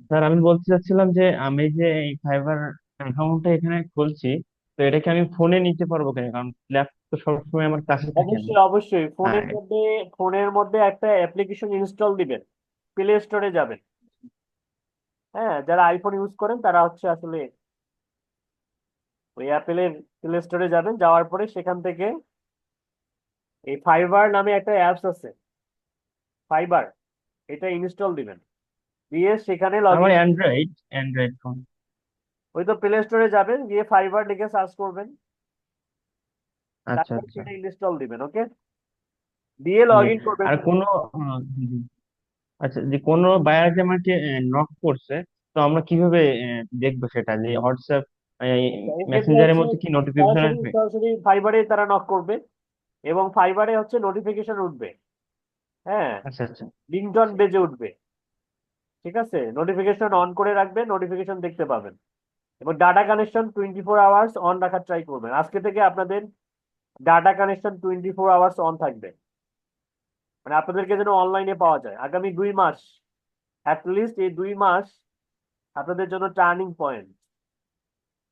স্যার আমি বলতে চাচ্ছিলাম যে আমি যে এই ফাইবার অ্যাকাউন্টটা এখানে খুলছি, তো এটাকে আমি ফোনে নিতে পারবো কিনা, কারণ ল্যাপটপ তো সবসময় আমার কাছে থাকে না। অবশ্যই অবশ্যই, হ্যাঁ। ফোনের মধ্যে একটা অ্যাপ্লিকেশন ইনস্টল দিবেন, প্লে স্টোরে যাবেন। হ্যাঁ, যারা আইফোন ইউজ করেন তারা হচ্ছে আসলে ওই অ্যাপেলের প্লে স্টোরে যাবেন, যাওয়ার পরে সেখান থেকে এই ফাইবার নামে একটা অ্যাপস আছে, ফাইবার, এটা ইনস্টল দিবেন, দিয়ে সেখানে লগ আমার ইন। Android phone. ওই তো প্লে স্টোরে যাবেন, গিয়ে ফাইবার লিখে সার্চ করবেন, আচ্ছা তারপর আচ্ছা। সেটা ইনস্টল দিবেন। ওকে, দিয়ে লগ জি। ইন করবেন। আর কোনো জি। আচ্ছা, যে কোনো বায়ার যে আমাকে নক করছে, তো আমরা কিভাবে দেখবো সেটা, যে হোয়াটসঅ্যাপ এক্ষেত্রে মেসেঞ্জারের হচ্ছে মধ্যে কি নোটিফিকেশন সরাসরি আসবে? সরাসরি ফাইবারে তারা নক করবে এবং ফাইবারে হচ্ছে নোটিফিকেশন উঠবে। হ্যাঁ, আচ্ছা আচ্ছা। রিংটন বেজে উঠবে। ঠিক আছে? নোটিফিকেশন অন করে রাখবেন, নোটিফিকেশন দেখতে পাবেন। এবং ডাটা কানেকশন 24 আওয়ার্স অন রাখার ট্রাই করবেন। আজকে থেকে আপনাদের ডাটা কানেকশন 24 আওয়ার্স অন থাকবে, মানে আপনাদেরকে যেন অনলাইনে পাওয়া যায়। আগামী 2 মাস, অ্যাটলিস্ট এই 2 মাস আপনাদের জন্য টার্নিং পয়েন্ট।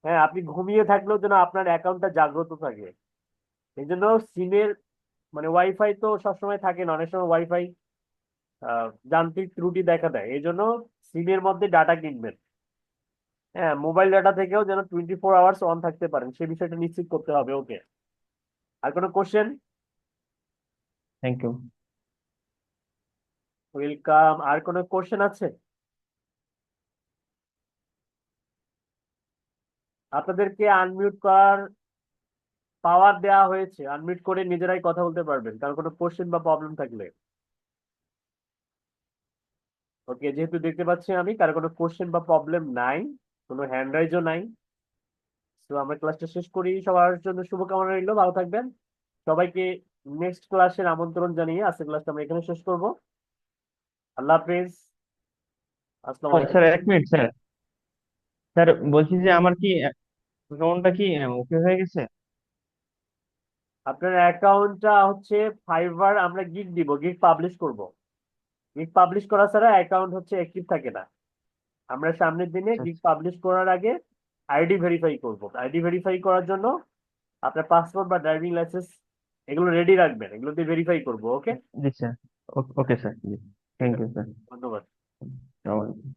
হ্যাঁ, আপনি ঘুমিয়ে থাকলেও যেন আপনার অ্যাকাউন্টটা জাগ্রত থাকে। এই জন্য সিমের মানে ওয়াইফাই তো সবসময় থাকে না, অনেক সময় ওয়াইফাই যান্ত্রিক ত্রুটি দেখা দেয়। এই জন্য সিমের মধ্যে ডাটা কিনবেন। হ্যাঁ, মোবাইল ডাটা থেকেও যেন 24 আওয়ার্স অন থাকতে পারেন, সেই বিষয়টা নিশ্চিত করতে হবে। ওকে, আর কোনো কোশ্চেন? Thank you. ওয়েলকাম। আর কোনো কোশ্চেন আছে? আপনাদেরকে আনমিউট করার পাওয়ার দেওয়া হয়েছে, আনমিউট করে নিজেরাই কথা বলতে পারবেন কারণ কোনো কোশ্চেন বা প্রবলেম থাকলে। ওকে, যেহেতু দেখতে পাচ্ছি আমি কারো কোনো কোশ্চেন বা প্রবলেম নাই, কোনো হ্যান্ড রাইজও নাই, তো আমরা ক্লাসটা শেষ করি। সবার জন্য শুভকামনা রইল, ভালো থাকবেন সবাইকে। নেক্সট ক্লাসের আমন্ত্রণ জানিয়ে আজকের ক্লাসটা আমরা এখানে শেষ করব। আল্লাহ হাফেজ, আসসালামু আলাইকুম। স্যার এক মিনিট স্যার। স্যার বলছি যে আমার কি অ্যাকাউন্টটা কি ওকে হয়ে গেছে? আপনার অ্যাকাউন্টটা হচ্ছে ফাইবার, আমরা গিগ দিব, গিগ পাবলিশ করব। গিগ পাবলিশ করা ছাড়া অ্যাকাউন্ট হচ্ছে অ্যাক্টিভ থাকে না। আমরা সামনের দিনে আচ্ছা গিগ পাবলিশ করার আগে আইডি ভেরিফাই করব। আইডি ভেরিফাই করার জন্য আপনার পাসপোর্ট বা ড্রাইভিং লাইসেন্স এগুলো রেডি রাখবেন, এগুলো দিয়ে ভেরিফাই করবো। ওকে, জি স্যার। ওকে স্যার, জি। Thank you sir. ধন্যবাদ। আসসালামু আলাইকুম।